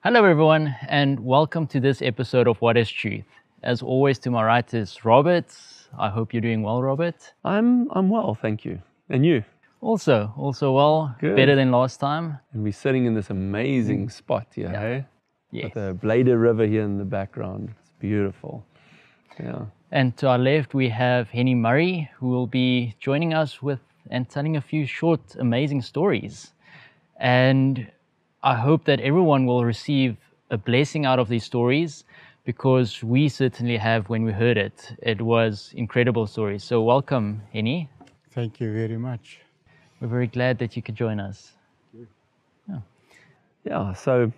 Hello, everyone, and welcome to this episode of What is Truth. As always, to my right is Robert. I hope you're doing well, Robert. I'm well, thank you. And you? Also well, Good. better than last time. And we're sitting in this amazing spot here, hey? Yes. With the Bladder River here in the background. It's beautiful. Yeah. And to our left, we have Henny Murray, who will be joining us with and telling a few short, amazing stories. And I hope that everyone will receive a blessing out of these stories, because we certainly have when we heard it. It was incredible stories. So welcome, Henny. Thank you very much. We're very glad that you could join us. Yeah, so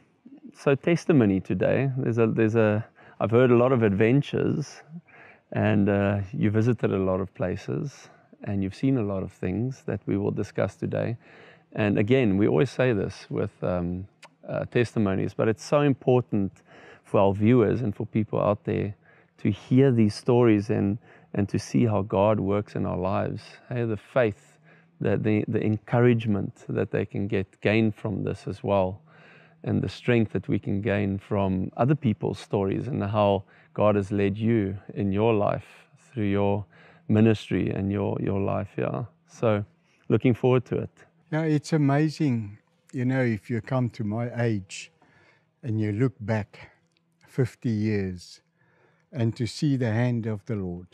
testimony today. I've heard a lot of adventures, and you visited a lot of places, and you've seen a lot of things that we will discuss today. And again, we always say this with testimonies, but it's so important for our viewers and for people out there to hear these stories and to see how God works in our lives. Hey, the faith, the encouragement that they can gain from this as well, and the strength that we can gain from other people's stories and how God has led you in your life through your ministry and your life. Yeah. So looking forward to it. Yeah, it's amazing, if you come to my age and you look back 50 years and to see the hand of the Lord.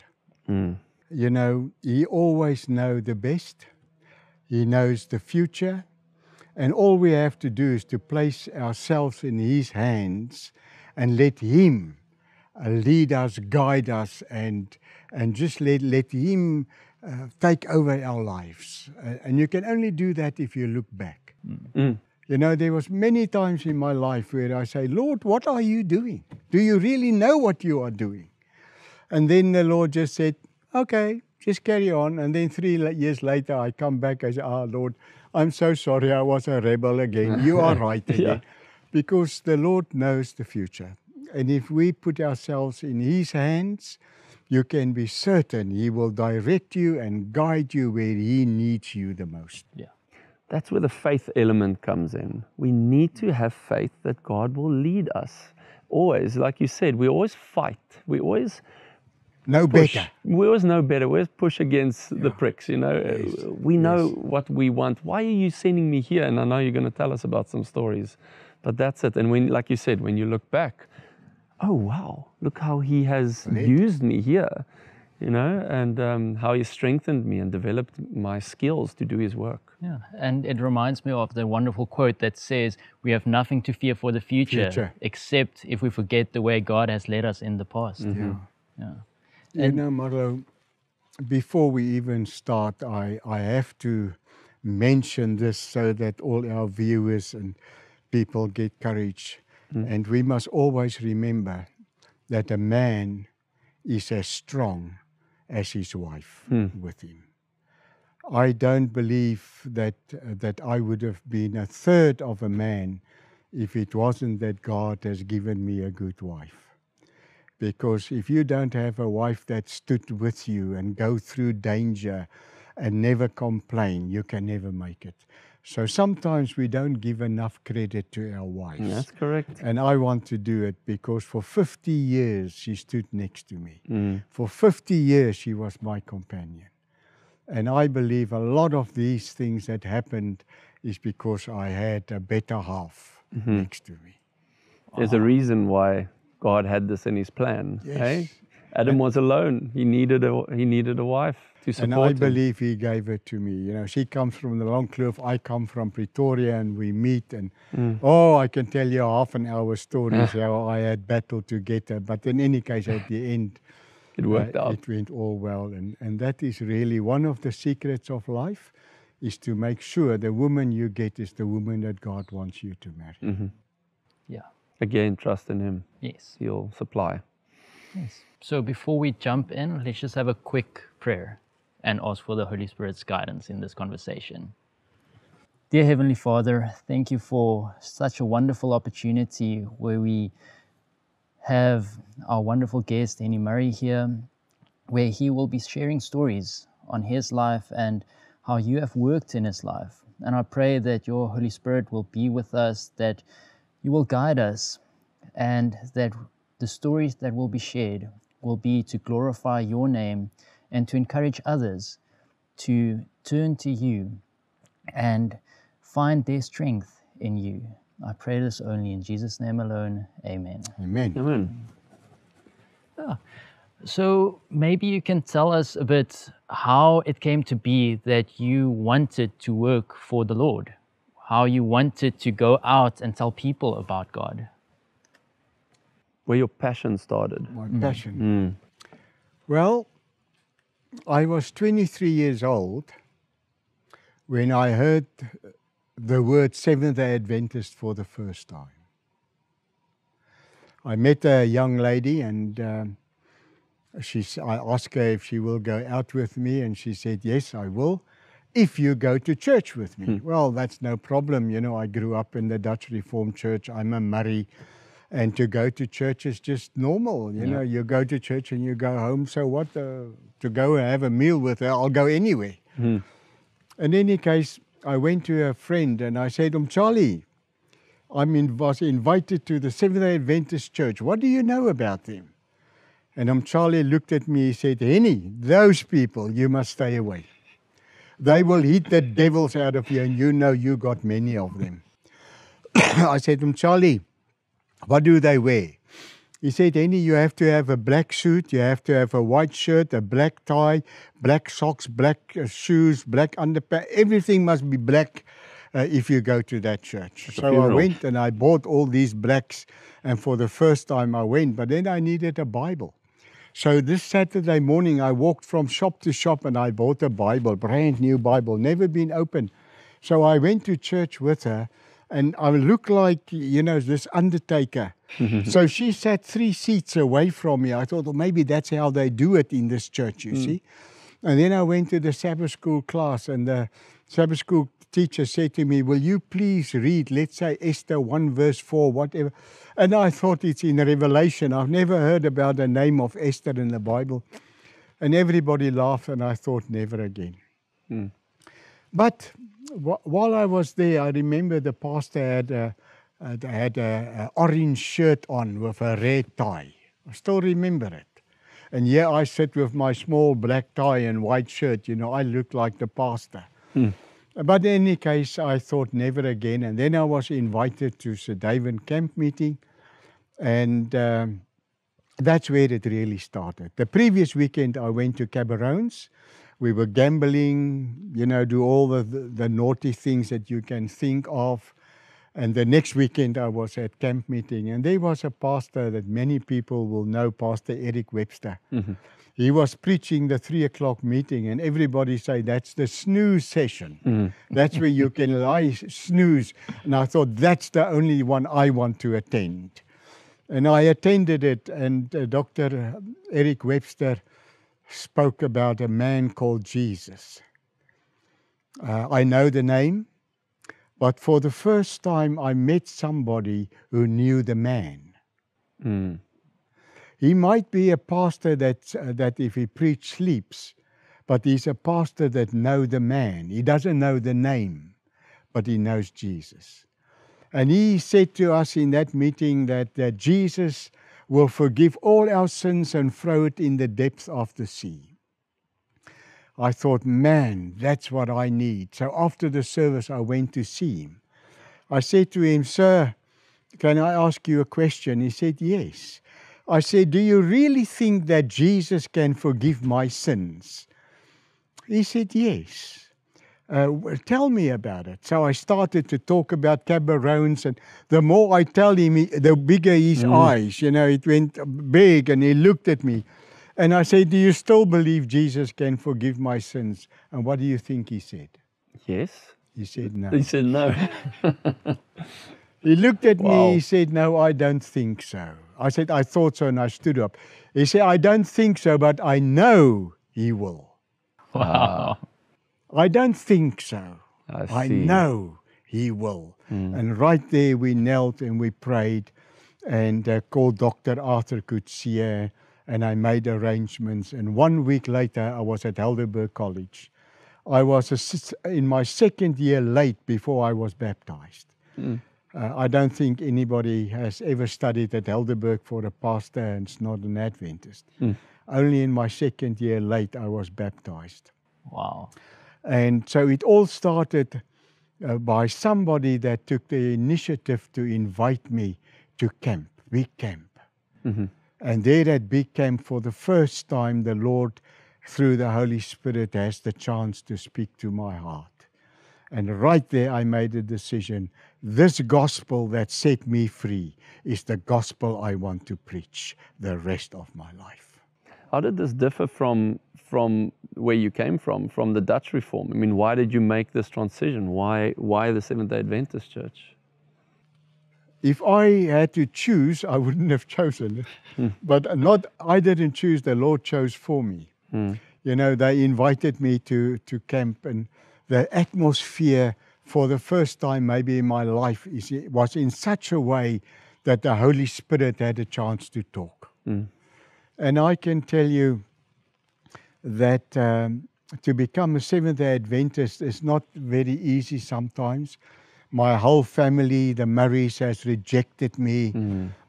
He always knows the best. He knows the future. And all we have to do is to place ourselves in His hands and let Him lead us, guide us, and just let Him take over our lives. And you can only do that if you look back. There was many times in my life where I say, Lord, what are you doing? Do you really know what you are doing? And then the Lord just said, okay, just carry on. And then 3 years later, I come back, I say, Lord, I'm so sorry, I was a rebel again. You are right again. Yeah. Because the Lord knows the future. And if we put ourselves in His hands, you can be certain He will direct you and guide you where He needs you the most. Yeah. That's where the faith element comes in. We need to have faith that God will lead us. Always, like you said, we always fight. We always push. Better. We always know better. We always push against the pricks, Yes. We know what we want. Why are you sending me here? And I know you're going to tell us about some stories. But that's it. And when, like you said, when you look back, oh, wow, look how He has used me here, and how He strengthened me and developed my skills to do His work. Yeah, and it reminds me of the wonderful quote that says, we have nothing to fear for the future. Except if we forget the way God has led us in the past. Yeah. Yeah. Marlo, before we even start, I have to mention this so that all our viewers and people get courage. And we must always remember that a man is as strong as his wife with him. I don't believe that I would have been a third of a man if it wasn't that God has given me a good wife. Because if you don't have a wife that stood with you and go through danger and never complain, you can never make it. So sometimes we don't give enough credit to our wives. That's correct. And I want to do it because for 50 years she stood next to me. For 50 years she was my companion. And I believe a lot of these things that happened is because I had a better half next to me. There's a reason why God had this in His plan. Yes. Hey? Adam was alone. He needed a wife to support him. him. And I believe He gave it to me. She comes from the Long Kloof, I come from Pretoria, and we meet. And I can tell you half an hour stories how I had battled to get her. But in any case, at the end, it worked out. It went all well. And that is really one of the secrets of life, is to make sure the woman you get is the woman that God wants you to marry. Yeah. Again, trust in Him. Yes. He'll supply. Yes. So before we jump in, let's just have a quick prayer and ask for the Holy Spirit's guidance in this conversation. Dear Heavenly Father, thank you for such a wonderful opportunity where we have our wonderful guest, Henny Murray, here, where he will be sharing stories on his life and how you have worked in his life. And I pray that your Holy Spirit will be with us, that you will guide us, and that the stories that will be shared will be to glorify your name and to encourage others to turn to you and find their strength in you. I pray this only in Jesus' name alone. Amen. Amen. Amen. So maybe you can tell us a bit how it came to be that you wanted to work for the Lord, how you wanted to go out and tell people about God. Where your passion started. My passion. Well, I was 23 years old when I heard the word Seventh-day Adventist for the first time. I met a young lady, and I asked her if she will go out with me, and she said, yes, I will, if you go to church with me. Well, that's no problem. You know, I grew up in the Dutch Reformed Church. I'm a Murray, and to go to church is just normal. You know, you go to church and you go home. So what? To go and have a meal with her, I'll go anywhere. In any case, I went to a friend and I said, Charlie, was invited to the Seventh-day Adventist Church. What do you know about them? And Charlie looked at me, he said, Henny, those people, you must stay away. They will hit the devils out of you, and you know you got many of them. I said to him, Charlie, what do they wear? He said, Henny, you have to have a black suit, you have to have a white shirt, a black tie, black socks, black shoes, black underpants. Everything must be black if you go to that church. So I went and I bought all these blacks, and for the first time I went, but then I needed a Bible. So this Saturday morning I walked from shop to shop and I bought a Bible, brand new Bible, never been opened. So I went to church with her, and I looked like, you know, this undertaker. So she sat 3 seats away from me. I thought, well, maybe that's how they do it in this church, you see. And then I went to the Sabbath school class, and the Sabbath school teacher said to me, will you please read, let's say, Esther 1 verse 4, whatever. And I thought it's in Revelation. I've never heard about the name of Esther in the Bible. And everybody laughed, and I thought, never again. But while I was there, I remember the pastor had a orange shirt on with a red tie. I still remember it. And here I sit with my small black tie and white shirt. You know, I look like the pastor. But in any case, I thought never again. And then I was invited to Sir David camp meeting. And that's where it really started. The previous weekend, I went to Cabarons. We were gambling, you know, do all the naughty things that you can think of. And the next weekend I was at camp meeting, and there was a pastor that many people will know, Pastor Eric Webster. He was preaching the 3 o'clock meeting, and everybody say that's the snooze session. That's where you can lie, snooze. And I thought that's the only one I want to attend. And I attended it, and Dr. Eric Webster spoke about a man called Jesus. I know the name, but for the first time I met somebody who knew the man. He might be a pastor that if he preaches sleeps, but he's a pastor that knows the man. He doesn't know the name, but he knows Jesus. And he said to us in that meeting that Jesus will forgive all our sins and throw it in the depths of the sea. I thought, man, that's what I need. So after the service, I went to see him. I said to him, sir, can I ask you a question? He said, yes. I said, do you really think that Jesus can forgive my sins? He said, yes. Tell me about it. So I started to talk about Cabarons, and the more I tell him, the bigger his eyes. You know, it went big, and he looked at me. And I said, do you still believe Jesus can forgive my sins? And what do you think he said? Yes. He said no. He said no. He looked at Wow. me, he said, no, I don't think so. I said, I thought so, and I stood up. He said, I don't think so, but I know he will. Wow. I don't think so. I see. know he will. And right there we knelt and we prayed and called Dr. Arthur Coetzee, and I made arrangements. And 1 week later, I was at Helderberg College. I was in my second year late before I was baptized. I don't think anybody has ever studied at Helderberg for a pastor and is not an Adventist. Only in my second year late I was baptized. Wow. And so it all started by somebody that took the initiative to invite me to camp, big camp. And there at big camp, for the first time, the Lord, through the Holy Spirit, has the chance to speak to my heart. And right there I made a decision. This gospel that set me free is the gospel I want to preach the rest of my life. How did this differ from where you came from the Dutch Reform? I mean, why did you make this transition? Why the Seventh-day Adventist Church? If I had to choose, I wouldn't have chosen it. But I didn't choose, the Lord chose for me. You know, they invited me to camp, and the atmosphere for the first time maybe in my life was in such a way that the Holy Spirit had a chance to talk. And I can tell you that to become a Seventh-day Adventist is not very easy sometimes. My whole family, the Murrays, has rejected me.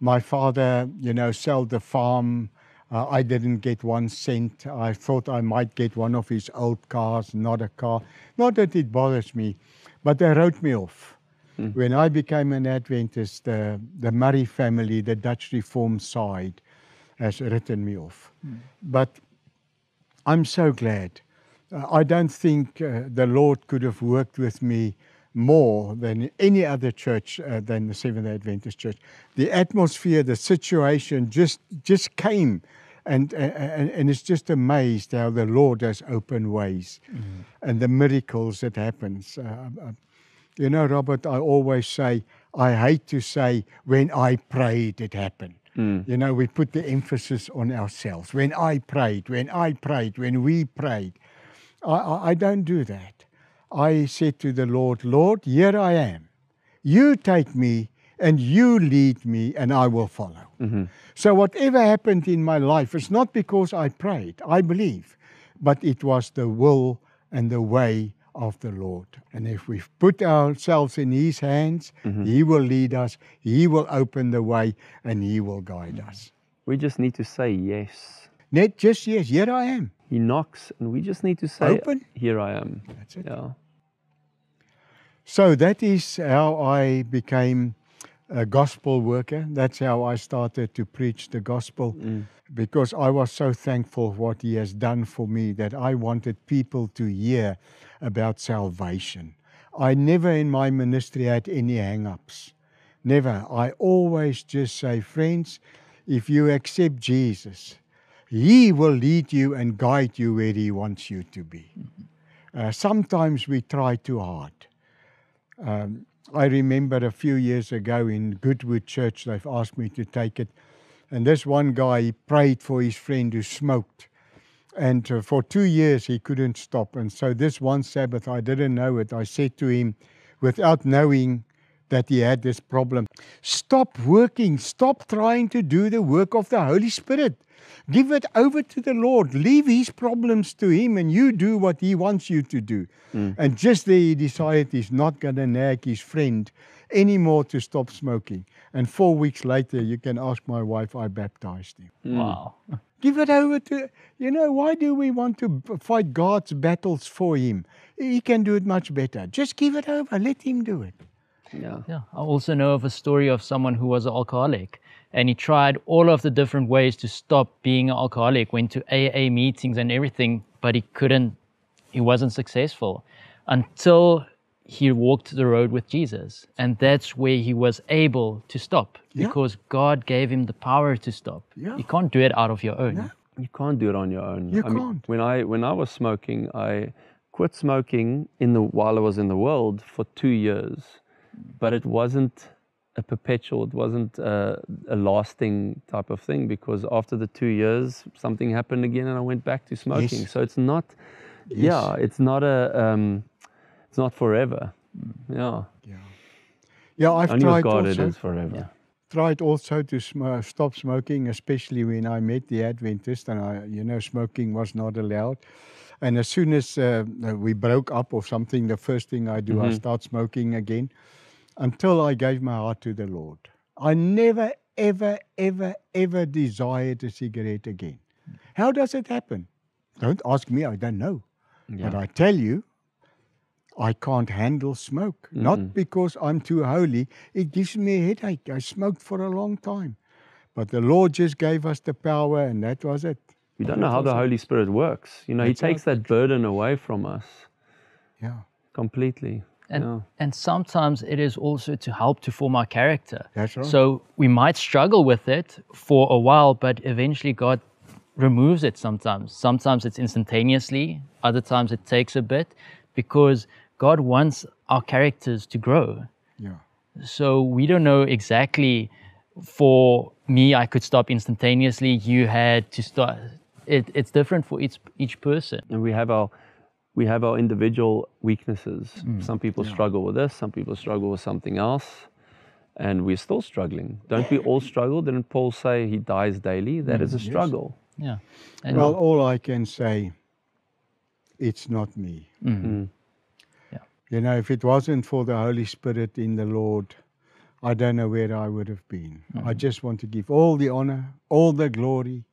My father, you know, sold the farm. I didn't get 1 cent. I thought I might get one of his old cars, not a car. Not that it bothers me, but they wrote me off. When I became an Adventist, the Murray family, the Dutch Reform side, has written me off. But I'm so glad. I don't think the Lord could have worked with me more than any other church than the Seventh-day Adventist Church. The atmosphere, the situation just came, and it's just amazed how the Lord has opened ways and the miracles that happens. You know, Robert, I always say, I hate to say, when I prayed, it happened. You know, we put the emphasis on ourselves. When I prayed, when we prayed. I don't do that. I said to the Lord, Lord, here I am. You take me and you lead me and I will follow. So whatever happened in my life, it's not because I prayed, I believe, but it was the will and the way of the Lord. And if we put ourselves in His hands, He will lead us, He will open the way, and He will guide us. We just need to say yes. Not just yes, here I am. He knocks, and we just need to say, Open. Here I am. That's it. Yeah. So that is how I became a gospel worker. That's how I started to preach the gospel, because I was so thankful for what He has done for me that I wanted people to hear about salvation. I never in my ministry had any hang-ups. Never. I always just say, friends, if you accept Jesus, He will lead you and guide you where He wants you to be. Sometimes we try too hard. I remember a few years ago in Goodwood Church, they've asked me to take it. And this one guy, he prayed for his friend who smoked. And for 2 years, he couldn't stop. And so this one Sabbath, I didn't know it. I said to him, without knowing that he had this problem, stop working. Stop trying to do the work of the Holy Spirit. Give it over to the Lord. Leave His problems to Him and you do what He wants you to do. And just there he decided he's not going to nag his friend anymore to stop smoking. And 4 weeks later, you can ask my wife, I baptized him. Wow. Give it over to, you know, why do we want to fight God's battles for Him? He can do it much better. Just give it over. Let Him do it. Yeah. Yeah. I also know of a story of someone who was an alcoholic, and he tried all of the different ways to stop being an alcoholic, went to AA meetings and everything, but he wasn't successful until he walked the road with Jesus. And that's where he was able to stop, because God gave him the power to stop. Yeah. You can't do it out of your own. No. You can't do it on your own. You I mean, can't. when I was smoking, I quit smoking while I was in the world for 2 years, but it wasn't a perpetual, it wasn't a lasting type of thing, because after the 2 years, something happened again and I went back to smoking. Yes. So it's not, it's not it's not forever. Yeah. Yeah, I've Only with tried God also. it is forever. Tried also to stop smoking, especially when I met the Adventist, and smoking was not allowed. And as soon as we broke up or something, the first thing I do, I start smoking again. until I gave my heart to the Lord. I never, ever, ever, ever desired a cigarette again. How does it happen? Don't ask me, I don't know. Yeah. But I tell you, I can't handle smoke. Not because I'm too holy. It gives me a headache. I smoked for a long time. But the Lord just gave us the power, and that was it. We don't know how the Holy Spirit works. You know, He That's takes that burden away from us Yeah, completely. And, Yeah. and sometimes it is also to help to form our character. That's right. So we might struggle with it for a while, but eventually God removes it sometimes. Sometimes it's instantaneously, other times it takes a bit, because God wants our characters to grow. yeah. So we don't know exactly. For me, I could stop instantaneously. You had to start. It's different for each person. And we have our individual weaknesses. Some people struggle with this, some people struggle with something else, and we're still struggling. Don't we all struggle? Didn't Paul say he dies daily? That is a struggle. Yeah. And Well, all I can say, it's not me. Yeah. You know, if it wasn't for the Holy Spirit in the Lord, I don't know where I would have been. I just want to give all the honor, all the glory,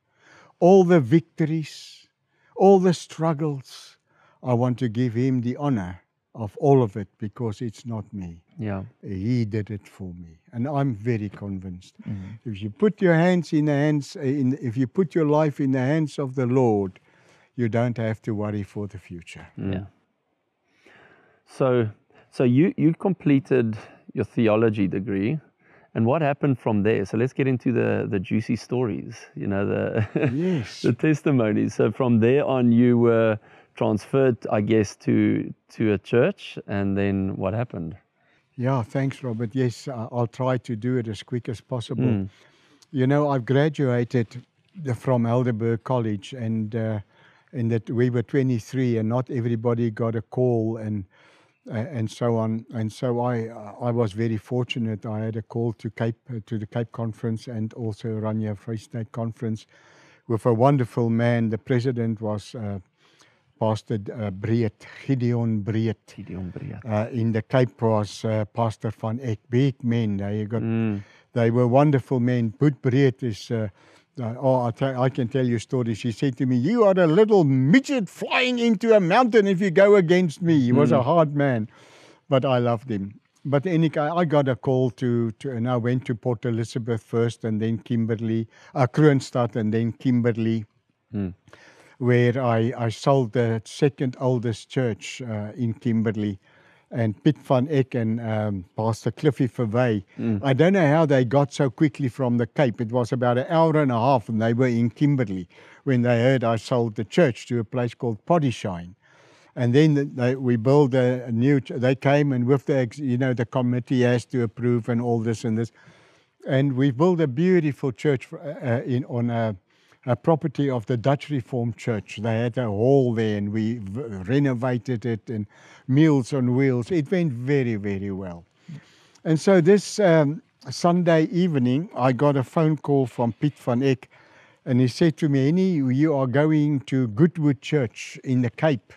all the victories, all the struggles. I want to give Him the honor of all of it, because it's not me. Yeah. He did it for me, and I'm very convinced. If you put your hands in the hands, if you put your life in the hands of the Lord, you don't have to worry for the future. Yeah. So you completed your theology degree, and what happened from there? So let's get into the juicy stories, you know, Yes. the testimonies. So from there on, you were transferred, I guess, to a church, and then what happened? Yeah, thanks, Robert. Yes, I'll try to do it as quick as possible. You know, I've graduated from Helderberg College, and that we were 23, and not everybody got a call, and so on. And so I was very fortunate. I had a call to the Cape Conference, and also Ranya Free State Conference, with a wonderful man. The president was Pastor Breed, Gideon Breed. Gideon Breed. In the Cape was Pastor Van Eck. Big men. They were wonderful men. Boet Breed is. I can tell you stories. He said to me, "You are a little midget flying into a mountain if you go against me." He was a hard man, but I loved him. But anyway, I got a call and I went to Port Elizabeth first, and then Kimberley, Kroonstad, and then Kimberley, where I sold the second oldest church in Kimberley. And Piet van Eck and Pastor Cliffy Verwey. I don't know how they got so quickly from the Cape. It was about an hour and a half, and they were in Kimberley when they heard I sold the church to a place called Pottyshine. And then we built a new. They came, and with the committee has to approve and all this and this, and we built a beautiful church on a property of the Dutch Reformed Church. They had a hall there, and we renovated it, and Meals on Wheels. It went very, very well. And so this Sunday evening, I got a phone call from Piet van Eck, and he said to me, "Henny, you are going to Goodwood Church in the Cape."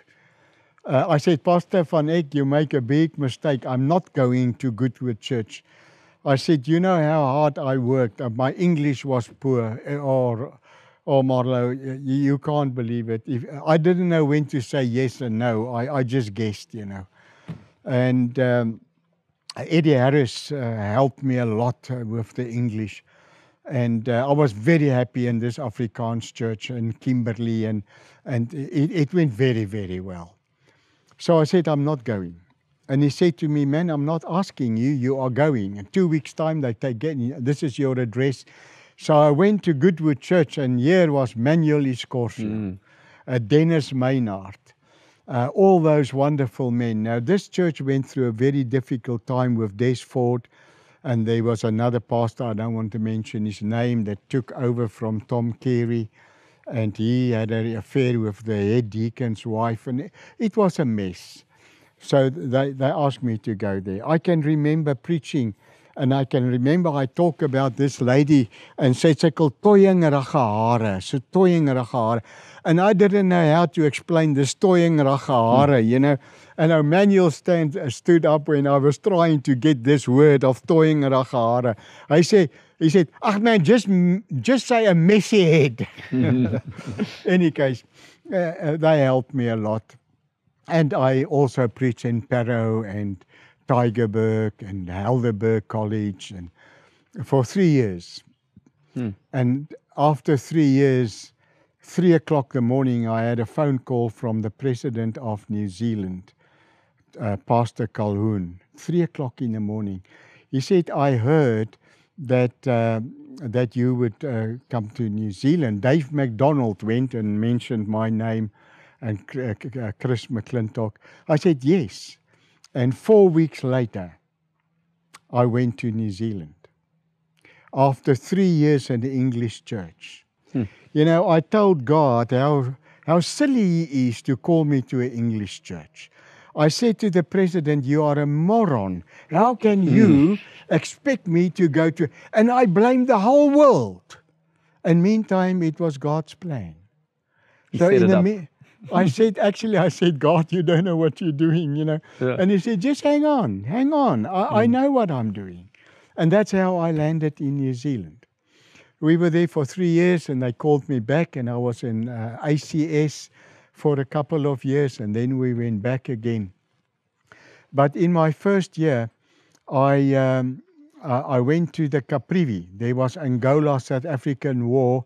I said, "Pastor van Eck, you make a big mistake. I'm not going to Goodwood Church." I said, "You know how hard I worked. My English was poor, Oh, Marlo, you can't believe it. I didn't know when to say yes and no. I just guessed, you know." And Eddie Harris helped me a lot with the English. And I was very happy in this Afrikaans church in Kimberley, and it went very, very well. So I said, "I'm not going." And he said to me, "Man, I'm not asking you. You are going. In 2 weeks' time, this is your address." So I went to Goodwood Church, and here was Manuel Escorcio, Dennis Maynard, all those wonderful men. Now, this church went through a very difficult time with Des Ford, and there was another pastor, I don't want to mention his name, that took over from Tom Carey, and he had an affair with the head deacon's wife, and it was a mess. So they asked me to go there. I can remember preaching And I can remember I talked about this lady and said, sy tooiengerige hare, so tooiengerige hare. And I didn't know how to explain this tooiengerige hare, you know. And Emmanuel stood up when I was trying to get this word of tooiengerige hare. He said, ach man, just say a messy head. Any case, they helped me a lot. And I also preached in Parow and Tygerberg and Helderberg College and for 3 years. And after 3 years, 3 o'clock the morning, I had a phone call from the President of New Zealand, Pastor Calhoun, 3 o'clock in the morning. He said, I heard that that you would come to New Zealand. Dave McDonald went and mentioned my name and Chris McClintock. I said, yes. And 4 weeks later, I went to New Zealand. After 3 years in the English church. You know, I told God how silly He is to call me to an English church. I said to the President, you are a moron. How can you expect me to go to... And I blamed the whole world. And meantime, it was God's plan. I said, God, you don't know what you're doing, you know. Yeah. And He said, just hang on. I know what I'm doing. And that's how I landed in New Zealand. We were there for 3 years and they called me back and I was in ACS for a couple of years and then we went back again. But in my first year, I went to the Caprivi. There was Angola-South African War.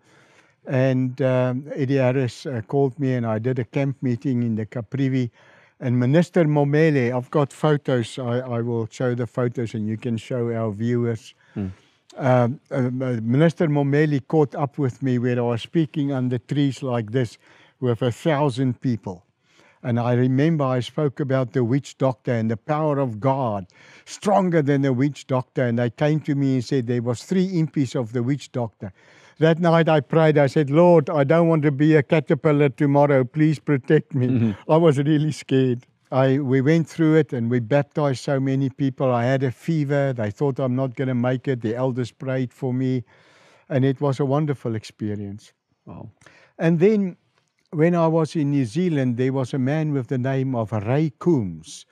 And Eddie Harris called me and I did a camp meeting in the Caprivi. And Minister Momele, I've got photos, I will show the photos and you can show our viewers. Minister Momele caught up with me where I was speaking under trees like this with 1,000 people. And I remember I spoke about the witch doctor and the power of God, stronger than the witch doctor. And they came to me and said there was 3 impies of the witch doctor. That night I prayed, I said, Lord, I don't want to be a caterpillar tomorrow. Please protect me. I was really scared. We went through it and we baptized so many people. I had a fever. They thought I'm not going to make it. The elders prayed for me. And it was a wonderful experience. Wow. And then when I was in New Zealand, there was a man with the name of Ray Coombs.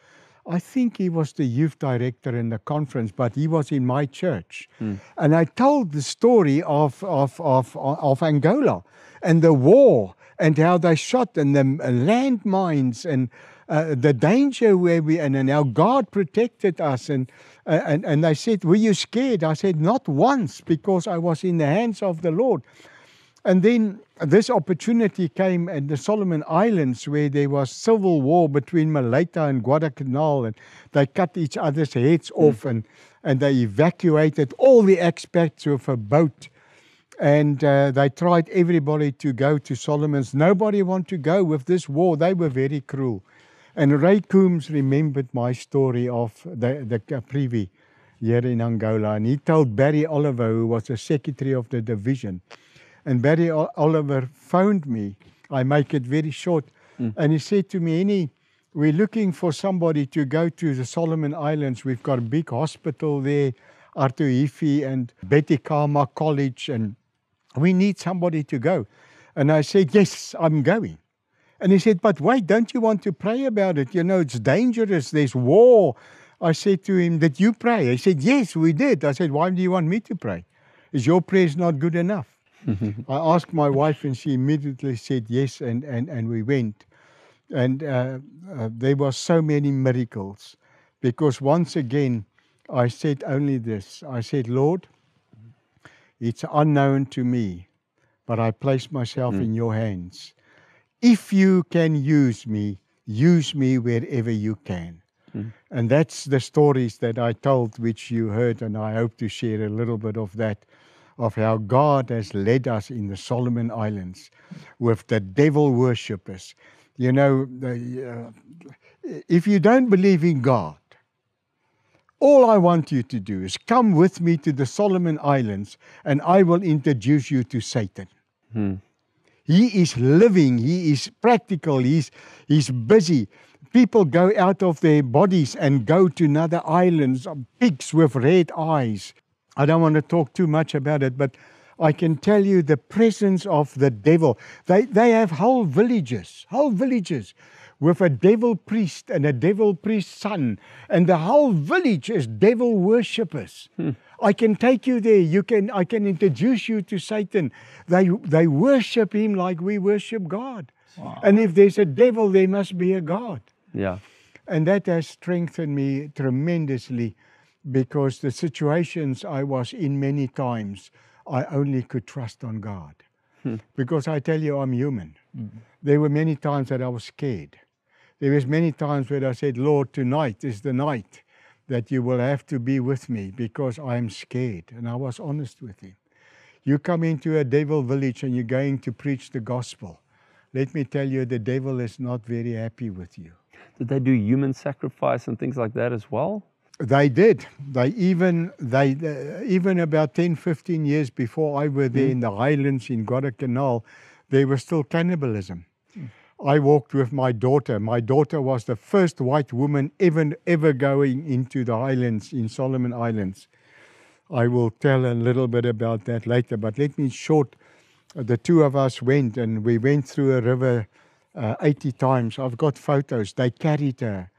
I think he was the youth director in the conference, but he was in my church. And I told the story of Angola and the war and how they shot and the landmines and the danger where and how God protected us. And they said, were you scared? I said, not once, because I was in the hands of the Lord. And then this opportunity came at the Solomon Islands where there was civil war between Malaita and Guadalcanal and they cut each other's heads off and they evacuated all the expats with a boat and they tried everybody to go to Solomon's. Nobody wanted to go with this war. They were very cruel. And Ray Coombs remembered my story of the Caprivi here in Angola and he told Barry Oliver, who was the secretary of the division. And Barry Oliver phoned me. I make it very short. And he said to me, Annie, we're looking for somebody to go to the Solomon Islands. We've got a big hospital there, Arthur Hiffy and Betty Kama College, and we need somebody to go. And I said, yes, I'm going. And he said, but wait, don't you want to pray about it? You know, it's dangerous. There's war. I said to him, did you pray? He said, yes, we did. I said, why do you want me to pray? Is your prayers not good enough? I asked my wife and she immediately said yes and we went. And there were so many miracles because once again I said only this. I said, Lord, it's unknown to me, but I place myself in your hands. If you can use me wherever you can. And that's the stories that I told, which you heard, and I hope to share a little bit of that, of how God has led us in the Solomon Islands with the devil worshippers. You know, if you don't believe in God, all I want you to do is come with me to the Solomon Islands and I will introduce you to Satan. He is living, he is practical, he's busy people go out of their bodies and go to another islands, pigs with red eyes. I don't want to talk too much about it, but I can tell you the presence of the devil. They have whole villages with a devil priest and a devil priest's son, and the whole village is devil worshippers. I can take you there. I can introduce you to Satan. They worship him like we worship God. Wow. And if there's a devil, there must be a God. Yeah. And that has strengthened me tremendously, because the situations I was in many times, I only could trust on God. Because I tell you, I'm human. There were many times that I was scared. There was many times where I said, Lord, tonight is the night that you will have to be with me, because I am scared. And I was honest with him. You come into a devil village and you're going to preach the gospel. Let me tell you, the devil is not very happy with you. Did they do human sacrifice and things like that as well? They did. They even about 10, 15 years before I were there in the highlands in Guadalcanal, there was still cannibalism. I walked with my daughter. My daughter was the first white woman ever going into the islands in Solomon Islands. I will tell a little bit about that later, but let me short. The two of us went, and we went through a river 80 times. I've got photos. They carried her.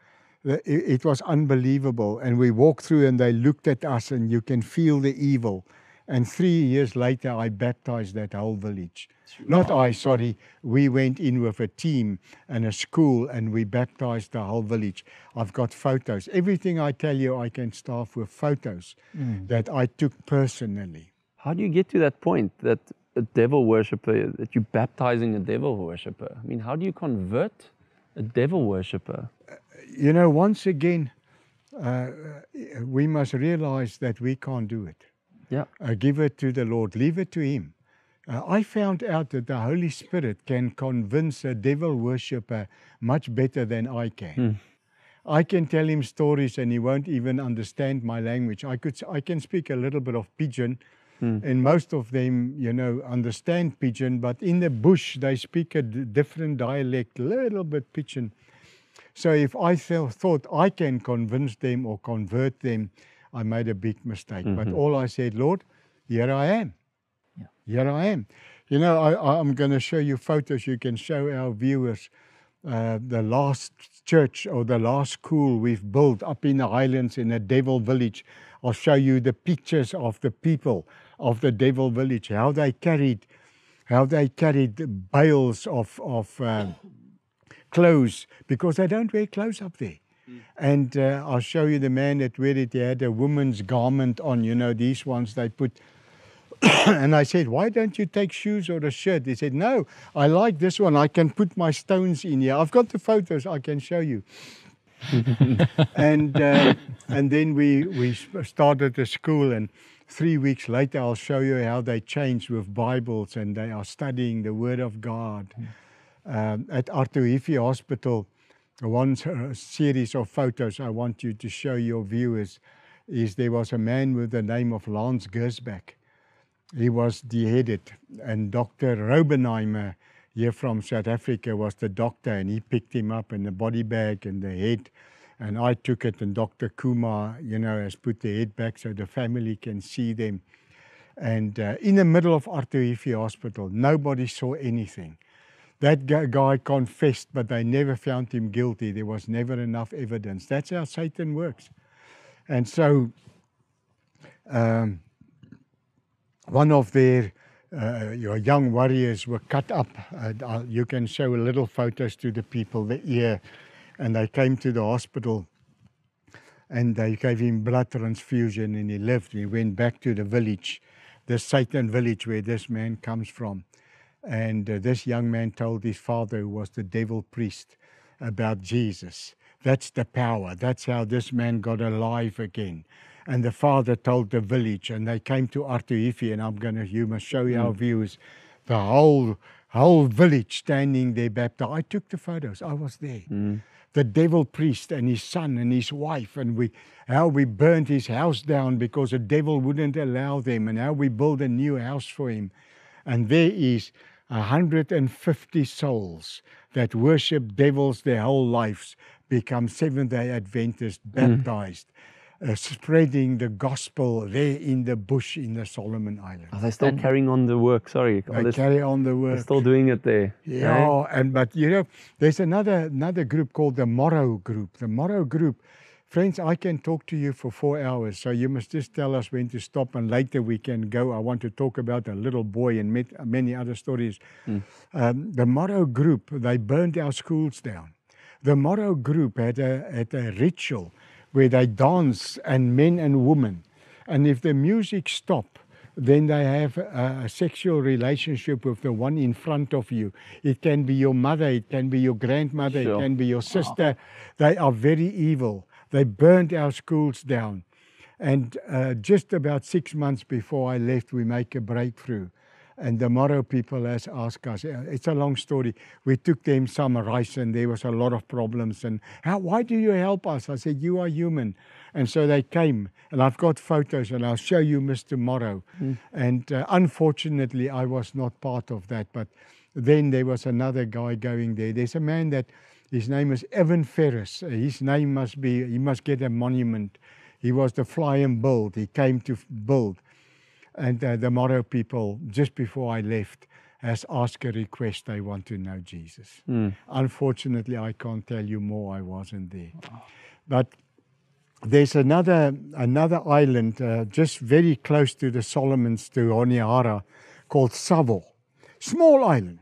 It was unbelievable. And we walked through and they looked at us, and you can feel the evil. And 3 years later, I baptized that whole village. Not I, sorry. We went in with a team and a school, and we baptized the whole village. I've got photos. Everything I tell you, I can start with photos that I took personally. How do you get to that point, that a devil worshipper, that you're baptizing a devil worshipper? I mean, how do you convert a devil worshipper? You know, once again, we must realize that we can't do it. Yeah. Give it to the Lord. Leave it to him. I found out that the Holy Spirit can convince a devil worshipper much better than I can. I can tell him stories and he won't even understand my language. I can speak a little bit of Pidgin, and most of them, you know, understand Pidgin, but in the bush they speak a different dialect, a little bit Pidgin. So if I thought I can convince them or convert them, I made a big mistake. But all I said, Lord, here I am. Yeah. Here I am. You know, I'm going to show you photos. You can show our viewers the last church or the last school we've built up in the highlands in a devil village. I'll show you the pictures of the people of the devil village, how they carried bales of clothes, because they don't wear clothes up there. And I'll show you the man that wore it. He had a woman's garment on, you know, these ones they put. And I said, why don't you take shoes or a shirt? He said, no, I like this one. I can put my stones in here. I've got the photos. I can show you. And then we started the school, and 3 weeks later I'll show you how they changed with Bibles, and they are studying the Word of God. At Artuifi Hospital, one series of photos I want you to show your viewers is there was a man with the name of Lance Gersbach. He was beheaded, and Dr. Robenheimer here from South Africa was the doctor, and he picked him up in the body bag and the head, and I took it, and Dr. Kumar, you know, has put the head back so the family can see them. And in the middle of Artuifi Hospital, nobody saw anything. That guy confessed, but they never found him guilty. There was never enough evidence. That's how Satan works. And so one of their your young warriors were cut up. You can show little photos to the people, the ear. And they came to the hospital and they gave him blood transfusion, and he lived. He went back to the village, the Satan village where this man comes from. And this young man told his father, who was the devil priest, about Jesus. That's the power. That's how this man got alive again. And the father told the village, and they came to Artuifi, and you must show our viewers the whole village standing there baptized. I took the photos. I was there. The devil priest and his son and his wife, and how we burned his house down because the devil wouldn't allow them, and how we built a new house for him. And there is 150 souls that worship devils their whole lives become Seventh-day Adventists, baptized, spreading the gospel there in the bush in the Solomon Islands. Are they still carrying on the work? Sorry. They carry on the work. They're still doing it there. Yeah, but you know, there's another group called the Morrow Group. The Morrow Group, friends, I can talk to you for 4 hours, so you must just tell us when to stop, and later we can go. I want to talk about a little boy and many other stories. The Morrow Group, they burned our schools down. The Morrow Group had a ritual where they dance, and men and women, and if the music stops, then they have a sexual relationship with the one in front of you. It can be your mother, it can be your grandmother, Sure. it can be your sister. They are very evil. They burned our schools down. And just about 6 months before I left, we make a breakthrough. And the Morrow people has asked us, it's a long story, we took them some rice and there was a lot of problems. And why do you help us? I said, you are human. And so they came, and I've got photos, and I'll show you Mr. Morrow. And unfortunately, I was not part of that. But then there was another guy going there. There's a man that, his name is Evan Ferris. His name must be, he must get a monument. He was the fly and build. He came to build. And the Morrow people, just before I left, has asked a request. They want to know Jesus. Unfortunately, I can't tell you more. I wasn't there. But there's another island just very close to the Solomons, to Honiara, called Savo. Small island.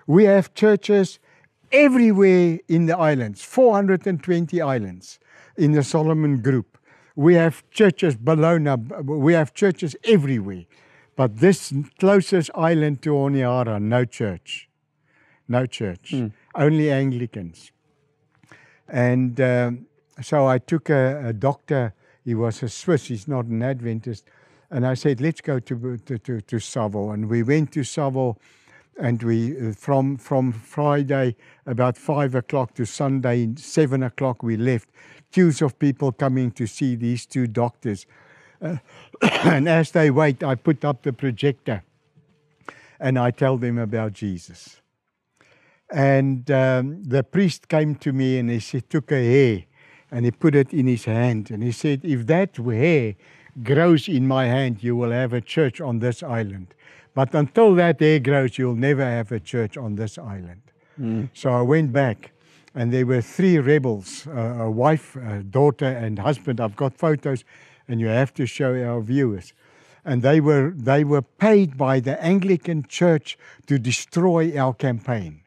We have churches everywhere in the islands, 420 islands in the Solomon group. We have churches, Bologna, we have churches everywhere. But this closest island to Honiara, no church. No church. Only Anglicans. And so I took a doctor, he was a Swiss, he's not an Adventist, and I said, let's go to Savo. And we went to Savo, and we, from Friday, about 5 o'clock to Sunday, 7 o'clock, we left. Queues of people coming to see these two doctors. And as they wait, I put up the projector, and I tell them about Jesus. And the priest came to me, and he took a hair, and he put it in his hand. And he said, if that hair grows in my hand, you will have a church on this island. But until that hair grows, you'll never have a church on this island. So I went back, and there were 3 rebels, a wife, a daughter, and husband. I've got photos, and you have to show our viewers. And they were paid by the Anglican Church to destroy our campaign.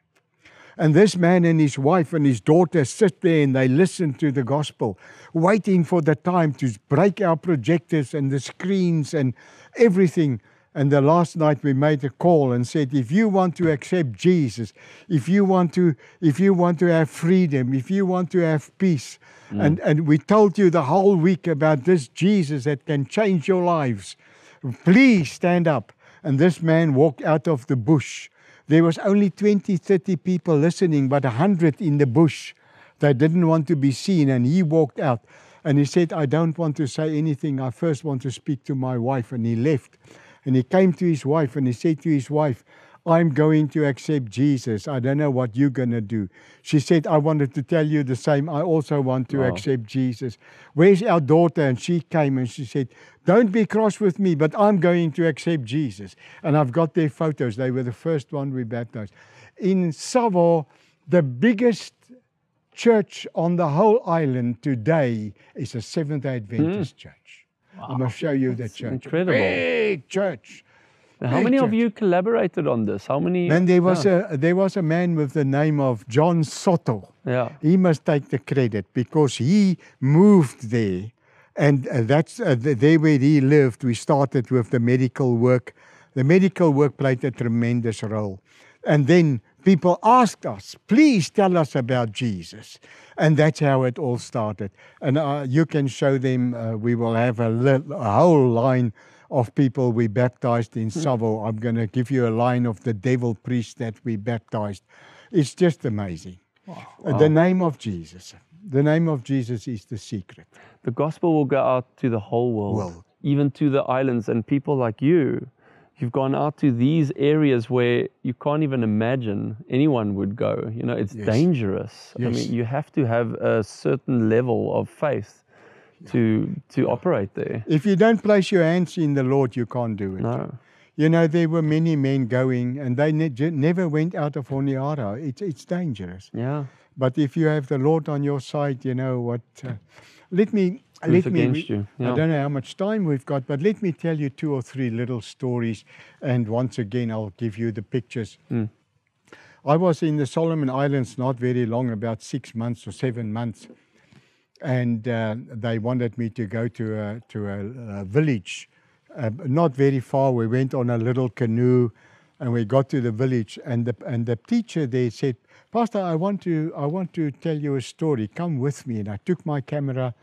And this man and his wife and his daughter sit there and they listen to the gospel, waiting for the time to break our projectors and the screens and everything. And the last night we made a call and said, if you want to accept Jesus, if you want to have freedom, if you want to have peace, and we told you the whole week about this Jesus that can change your lives, please stand up. And this man walked out of the bush. There was only 20, 30 people listening, but 100 in the bush. They didn't want to be seen, and he walked out. And he said, I don't want to say anything. I first want to speak to my wife. And he left. And he came to his wife, and he said to his wife, I'm going to accept Jesus. I don't know what you're going to do. She said, I wanted to tell you the same. I also want to accept Jesus. Where's our daughter? And she came and she said, don't be cross with me, but I'm going to accept Jesus. And I've got their photos. They were the first one we baptized. In Savo, the biggest church on the whole island today is a Seventh-day Adventist church. I'm going to show you the church. Incredible. Big church. Now, how many of you collaborated on this? How many? And there was a man with the name of John Soto. Yeah. He must take the credit because he moved there, and that's there where he lived. We started with the medical work. The medical work played a tremendous role, and then people asked us, please tell us about Jesus. And that's how it all started. And you can show them, we will have a whole line of people we baptized in Savo. I'm going to give you a line of the devil priests that we baptized. It's just amazing. Wow. The name of Jesus. The name of Jesus is the secret. The gospel will go out to the whole world. Even to the islands, and people like you you've gone out to these areas where you can't even imagine anyone would go. You know, it's Yes. dangerous. I Yes. mean, you have to have a certain level of faith to operate there. If you don't place your hands in the Lord, you can't do it. No. You know, there were many men going, and they never went out of Honiara. It's dangerous. Yeah. But if you have the Lord on your side, you know what? Let me. Who's against you? Yeah. I don't know how much time we've got, but let me tell you 2 or 3 little stories, and once again, I'll give you the pictures. I was in the Solomon Islands not very long, about 6 months or 7 months, and they wanted me to go to a village, not very far. We went on a little canoe, and we got to the village, and the teacher there said, "Pastor, I want to tell you a story. Come with me." And I took my camera,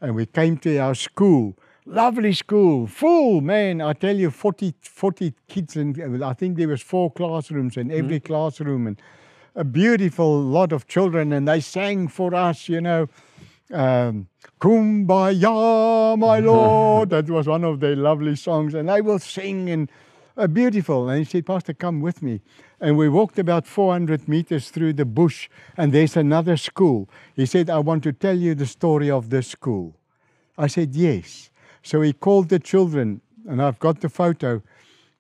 and we came to our school. Lovely school, full, man. I tell you, 40 kids, and I think there was 4 classrooms in every classroom, and a beautiful lot of children, and they sang for us, you know. Kumbaya, my Lord. That was one of their lovely songs, and they will sing, and beautiful. And he said, "Pastor, come with me." And we walked about 400 meters through the bush, and there's another school. He said, "I want to tell you the story of this school." I said, "Yes." So he called the children, and I've got the photo.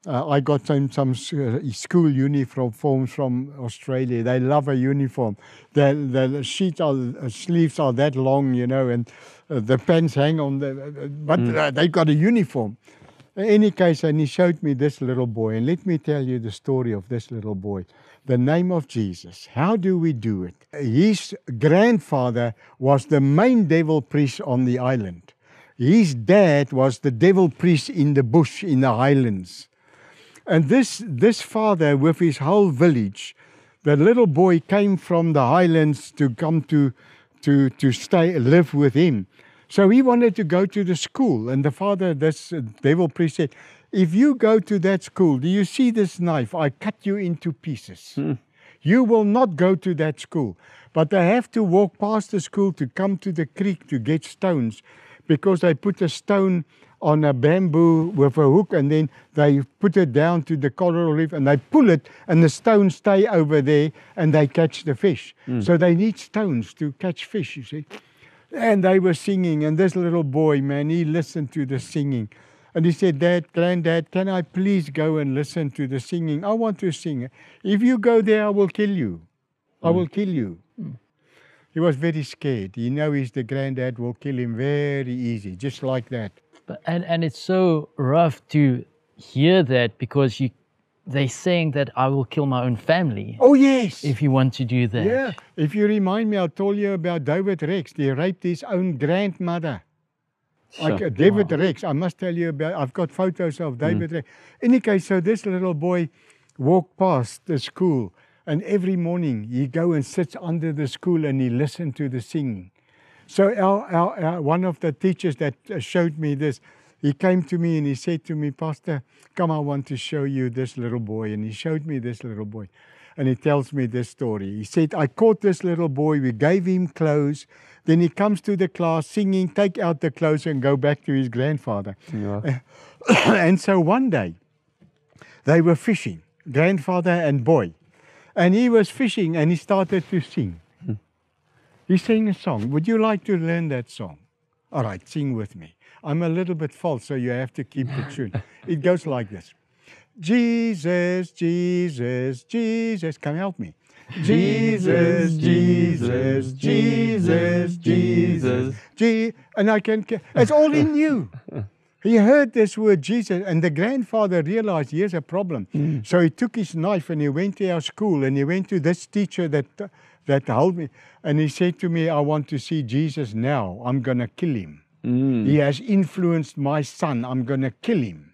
I got some school uniforms from Australia. They love a uniform. The sleeves are that long, you know, and the pants hang on but they got a uniform. In any case, and he showed me this little boy, and let me tell you the story of this little boy. The name of Jesus. How do we do it? His grandfather was the main devil priest on the island. His dad was the devil priest in the bush in the highlands. And this father, with his whole village, the little boy came from the highlands to come to live with him. So he wanted to go to the school, and the father, this devil priest, said, "If you go to that school, do you see this knife? I cut you into pieces. You will not go to that school." But they have to walk past the school to come to the creek to get stones, because they put a stone on a bamboo with a hook, and then they put it down to the coral reef, and they pull it, and the stones stay over there, and they catch the fish. So they need stones to catch fish, you see. And they were singing, and this little boy, man, he listened to the singing. And he said, "Dad, Granddad, can I please go and listen to the singing? I want to sing. If you go there, I will kill you. I will kill you." He was very scared. He knows the granddad will kill him very easy, just like that. And it's so rough to hear that, because they're saying that I will kill my own family. Oh, yes. If you want to do that. Yeah. If you remind me, I told you about David Rex. He raped his own grandmother. Sure. David Rex, I must tell you about, I've got photos of David Rex. In any case, so this little boy walked past the school, and every morning he go and sits under the school and he listened to the singing. So our one of the teachers that showed me this, he came to me and he said to me, "Pastor, come, I want to show you this little boy." And he showed me this little boy. And he tells me this story. He said, "I caught this little boy, we gave him clothes. Then he comes to the class singing, take out the clothes and go back to his grandfather." Yeah. And so one day, they were fishing, grandfather and boy. And he was fishing and he started to sing. He sang a song. "Would you like to learn that song?" "All right, sing with me." I'm a little bit false, so you have to keep the tune. It goes like this. "Jesus, Jesus, Jesus." Come help me. "Jesus, Jesus, Jesus, Jesus." And it's all in you. He heard this word Jesus, and the grandfather realized here's a problem. So he took his knife and he went to our school, and he went to this teacher that held me, and he said to me, "I want to see Jesus now. I'm going to kill him. He has influenced my son. I'm going to kill him."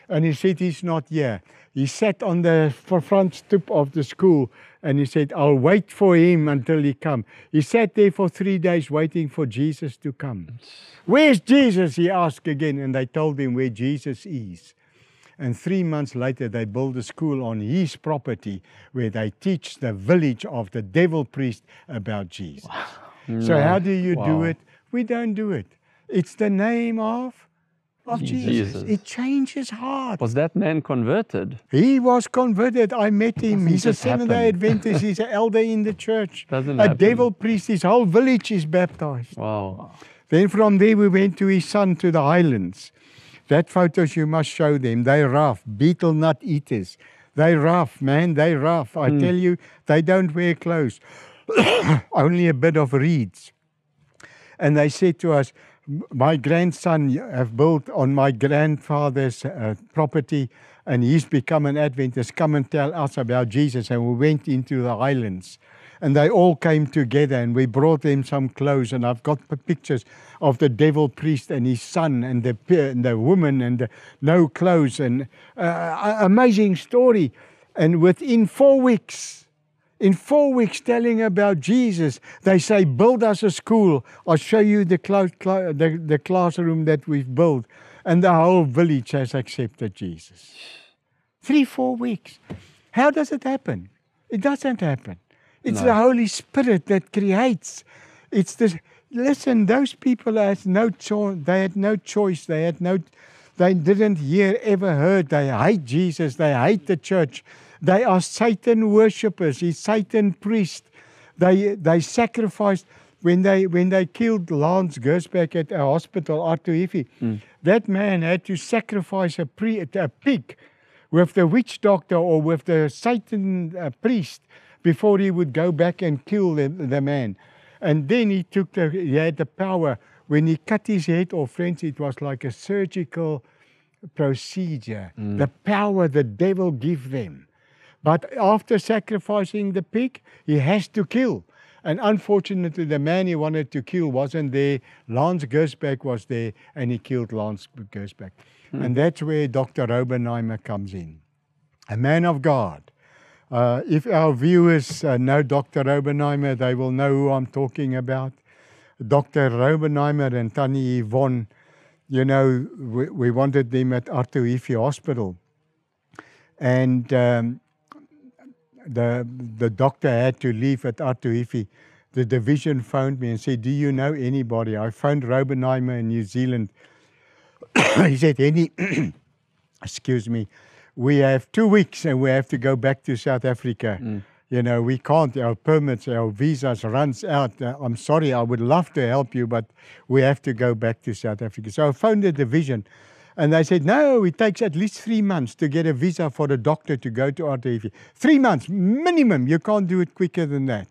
And he said, "He's not here." He sat on the front stoop of the school, and he said, "I'll wait for him until he come." He sat there for 3 days waiting for Jesus to come. "Where's Jesus?" he asked again, and they told him where Jesus is. And 3 months later, they built a school on his property where they teach the village of the devil priest about Jesus. Wow. So how do you do it? We don't do it. It's the name of of Jesus. Jesus. It changes heart. Was that man converted? He was converted. I met him. Doesn't He's a just Seventh-day happen. Adventist. He's an elder in the church. Doesn't A happen. devil priest. His whole village is baptized. Wow. Then from there we went to his son to the highlands. That photos you must show them. They're rough, beetle nut eaters. They're rough, man. They're rough. I tell you, they don't wear clothes. Only a bit of reeds. And they said to us, my grandson have built on my grandfather's property, and he's become an Adventist. Come and tell us about Jesus. And we went into the highlands. And they all came together, and we brought them some clothes. And I've got pictures of the devil priest and his son and the woman and no clothes. And amazing story. And within 4 weeks, telling about Jesus, they say, build us a school. I'll show you the classroom that we've built. And the whole village has accepted Jesus. 3-4 weeks. How does it happen? It doesn't happen. It's the Holy Spirit that creates. It's this. Listen, those people had no choice. They had no choice. They didn't ever heard. They hate Jesus. They hate the church. They are Satan worshippers. He's Satan priest. They sacrificed when they killed Lance Gersbeck at a hospital, Arthur Iffy. That man had to sacrifice a pig with the witch doctor or with the Satan priest before he would go back and kill the man. And then he had the power. When he cut his head off, friends, it was like a surgical procedure. The power the devil gave them. But after sacrificing the pig, he has to kill. And unfortunately, the man he wanted to kill wasn't there. Lance Gersbeck was there, and he killed Lance Gersbeck. And that's where Dr. Robenheimer comes in. A man of God. If our viewers know Dr. Robenheimer, they will know who I'm talking about. Dr. Robenheimer and Tannie Yvonne, you know, we wanted them at Arthur Iffy Hospital. And the doctor had to leave at Arthur Iffy. The division phoned me and said, do you know anybody? I phoned Robenheimer in New Zealand. He said, excuse me, we have 2 weeks and we have to go back to South Africa. You know, we can't, our permits, our visas runs out. I'm sorry, I would love to help you, but we have to go back to South Africa. So I phoned the division and they said, no, it takes at least 3 months to get a visa for a doctor to go to Arthur Iffy. 3 months, minimum. You can't do it quicker than that.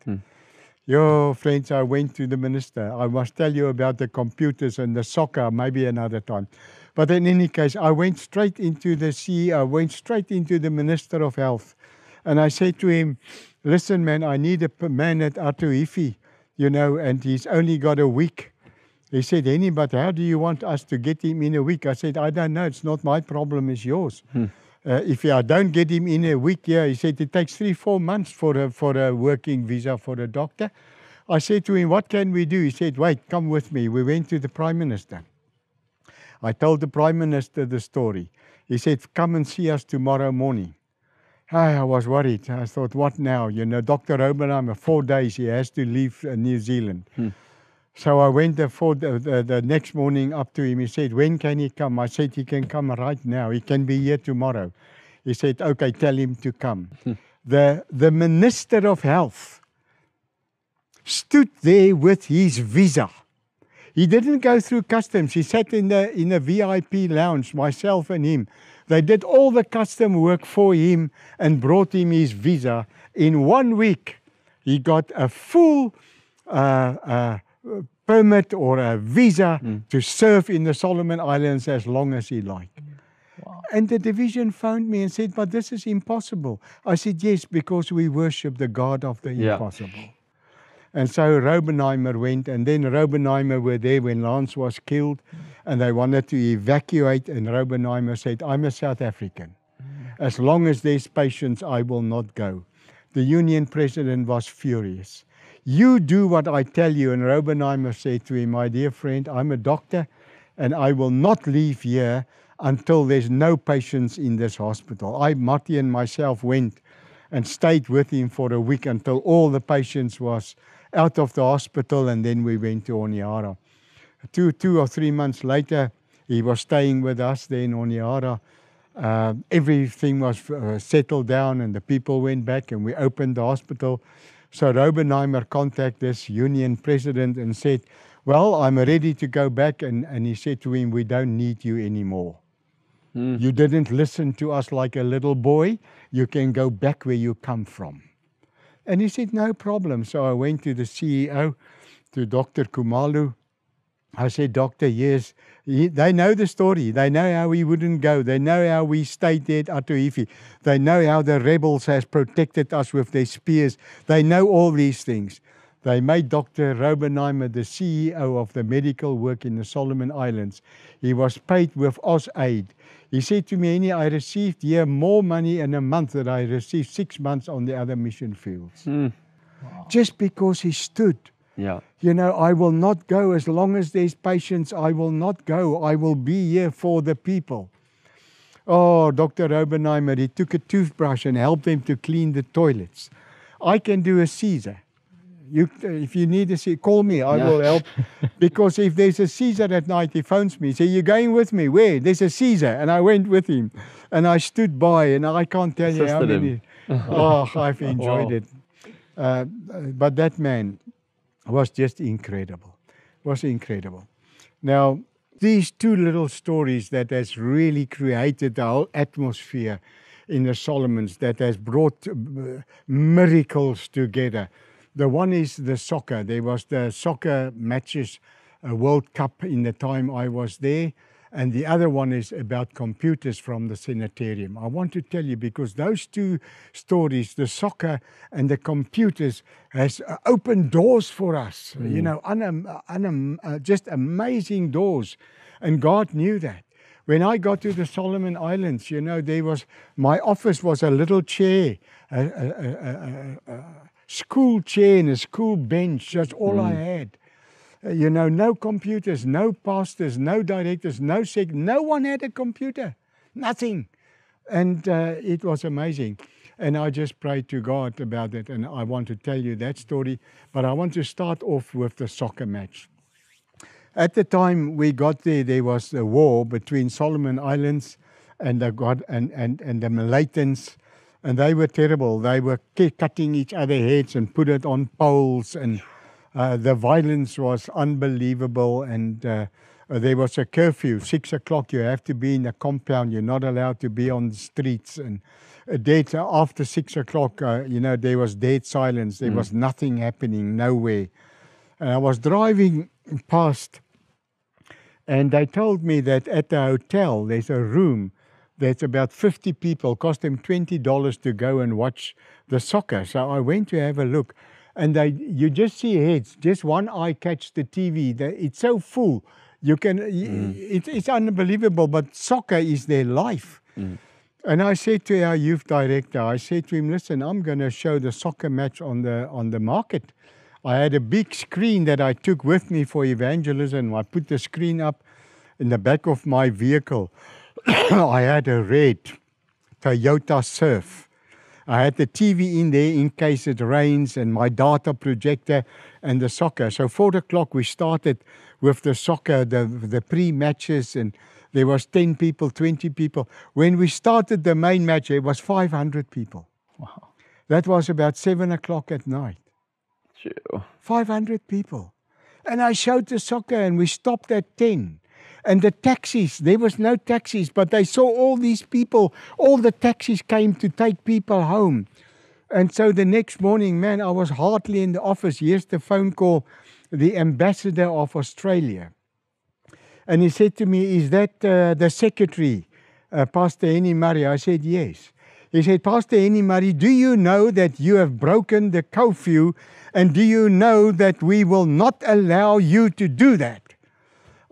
Your friends, I went to the minister. I must tell you about the computers and the soccer, maybe another time. But in any case, I went straight into the CEO, went straight into the Minister of Health. And I said to him, listen, man, I need a man at Arthur Iffy, you know, and he's only got a week. He said, but how do you want us to get him in a week? I said, I don't know. It's not my problem, it's yours. If I don't get him in a week, he said, it takes 3-4 months for a working visa for a doctor. I said to him, what can we do? He said, wait, come with me. We went to the Prime Minister. I told the Prime Minister the story. He said, come and see us tomorrow morning. I was worried. I thought, what now? You know, Dr. Robenheimer, 4 days, he has to leave New Zealand. So I went the next morning up to him. He said, when can he come? I said, he can come right now. He can be here tomorrow. He said, okay, tell him to come. The Minister of Health stood there with his visa. He didn't go through customs. He sat in a VIP lounge, myself and him. They did all the custom work for him and brought him his visa. In 1 week, he got a full permit or a visa to serve in the Solomon Islands as long as he liked. Wow. And the division phoned me and said, but this is impossible. I said, yes, because we worship the God of the impossible. And so Robenheimer went, and then Robenheimer were there when Lance was killed, and they wanted to evacuate, and Robenheimer said, I'm a South African. As long as there's patience, I will not go. The union president was furious. You do what I tell you. And Robenheimer said to him, my dear friend, I'm a doctor, and I will not leave here until there's no patients in this hospital. Marty and myself went and stayed with him for a week until all the patients was out of the hospital, and then we went to Honiara. 2 or 3 months later, He was staying with us there in Honiara. Everything was settled down and the people went back and we opened the hospital. So Robenheimer contacted this union president and said, well, I'm ready to go back. And he said to him, we don't need you anymore. You didn't listen to us like a little boy. You can go back where you come from. And he said, no problem. So I went to the CEO, to Dr. Kumalu. I said, Doctor, yes, they know the story. They know how we wouldn't go. They know how we stayed there at Atuifi. They know how the rebels has protected us with their spears. They know all these things. They made Dr. Robenheimer the CEO of the medical work in the Solomon Islands. He was paid with AusAid. He said to me, Henny, I received here more money in a month than I received 6 months on the other mission fields. Wow. Just because he stood. Yeah. You know, I will not go as long as there's patience. I will not go. I will be here for the people. Oh, Dr. Robenheimer, he took a toothbrush and helped them to clean the toilets. I can do a Caesar. If you need a Caesar, call me. I will help. Because if there's a Caesar at night, he phones me. Say, you're going with me? Where? There's a Caesar. And I went with him. And I stood by, and I can't tell you how many. Oh, I've enjoyed it. But that man was just incredible. Was incredible. Now, these two little stories that has really created the whole atmosphere in the Solomons, that has brought miracles together. The one is the soccer. There was the soccer matches, World Cup in the time I was there. And the other one is about computers from the sanitarium. I want to tell you, because those two stories, the soccer and the computers, has opened doors for us. You know, just amazing doors. And God knew that. When I got to the Solomon Islands, you know, my office was a little chair, a school chair and a school bench, that's all I had. You know, no computers, no pastors, no directors, no one had a computer, nothing. And it was amazing. And I just prayed to God about it, and I want to tell you that story. But I want to start off with the soccer match. At the time we got there, there was a war between Solomon Islands and the Malaytans. And they were terrible. They were cutting each other heads and put it on poles. And the violence was unbelievable. And there was a curfew. 6 o'clock, you have to be in the compound. You're not allowed to be on the streets. And after 6 o'clock, you know, there was dead silence. There was nothing happening, nowhere. And I was driving past, and they told me that at the hotel, there's a room that's about 50 people, cost them $20 to go and watch the soccer. So I went to have a look, and you just see heads, just one eye catch the TV. It's so full. You can, it's unbelievable, but soccer is their life. And I said to our youth director, I said to him, listen, I'm going to show the soccer match on the market. I had a big screen that I took with me for evangelism. I put the screen up in the back of my vehicle. I had a red Toyota Surf. I had the TV in there in case it rains, and my data projector and the soccer. So 4 o'clock we started with the soccer, the pre-matches, and there was 10 people, 20 people. When we started the main match, there was 500 people. Wow. That was about 7 o'clock at night. Sure. 500 people. And I showed the soccer, and we stopped at 10. And the taxis, there was no taxis, but they saw all these people. All the taxis came to take people home. And so the next morning, man, I was hardly in the office. Here's the phone call, the ambassador of Australia. And he said to me, is that the secretary, Pastor Henny Murray? I said, yes. He said, Pastor Henny Murray, do you know that you have broken the curfew? And do you know that we will not allow you to do that?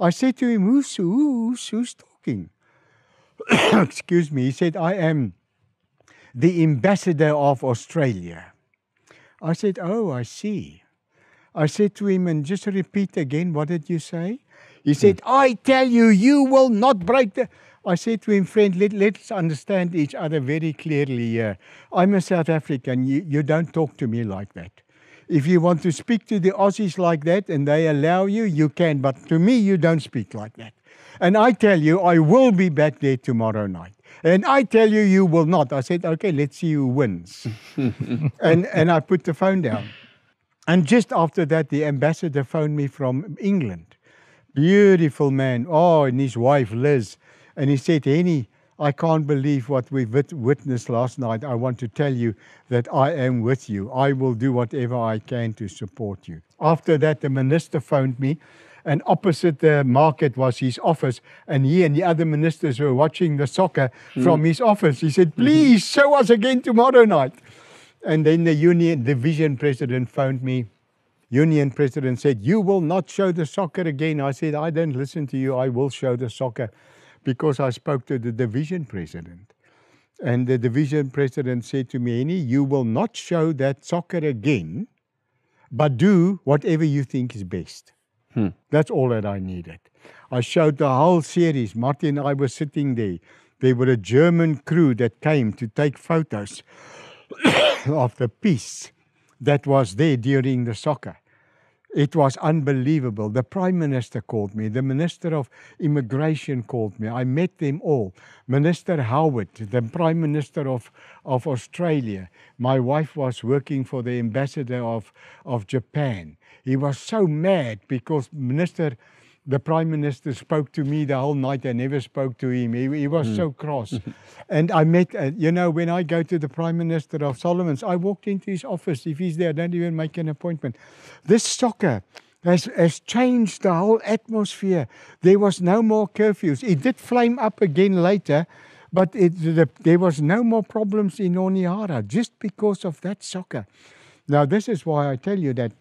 I said to him, who's talking? Excuse me. He said, I am the ambassador of Australia. I said, oh, I see. I said to him, and just repeat again, what did you say? He said, I tell you, you will not break the... I said to him, friend, let's understand each other very clearly here. I'm a South African. You don't talk to me like that. If you want to speak to the Aussies like that and they allow you, you can. But to me, you don't speak like that. And I tell you, I will be back there tomorrow night. And I tell you, you will not. I said, okay, let's see who wins. and I put the phone down. And just after that, the ambassador phoned me from England. Beautiful man. Oh, and his wife, Liz. And he said, Henny, I can't believe what we witnessed last night. I want to tell you that I am with you. I will do whatever I can to support you. After that, the minister phoned me. And opposite the market was his office. And he and the other ministers were watching the soccer from his office. He said, please show us again tomorrow night. And then the union division president phoned me. Union president said, you will not show the soccer again. I said, I don't listen to you. I will show the soccer, because I spoke to the division president. And the division president said to me, Henny, you will not show that soccer again, but do whatever you think is best. That's all that I needed. I showed the whole series. Martin and I were sitting there. There were a German crew that came to take photos of the piece that was there during the soccer. It was unbelievable. The Prime Minister called me. The Minister of Immigration called me. I met them all. Minister Howard, the Prime Minister of Australia. My wife was working for the Ambassador of Japan. He was so mad because the Prime Minister spoke to me the whole night. I never spoke to him. He was so cross. And I met, when I go to the Prime Minister of Solomon's, I walked into his office. If he's there, I don't even make an appointment. This soccer has changed the whole atmosphere. There was no more curfews. It did flame up again later, but there was no more problems in Onihara just because of that soccer. Now, this is why I tell you that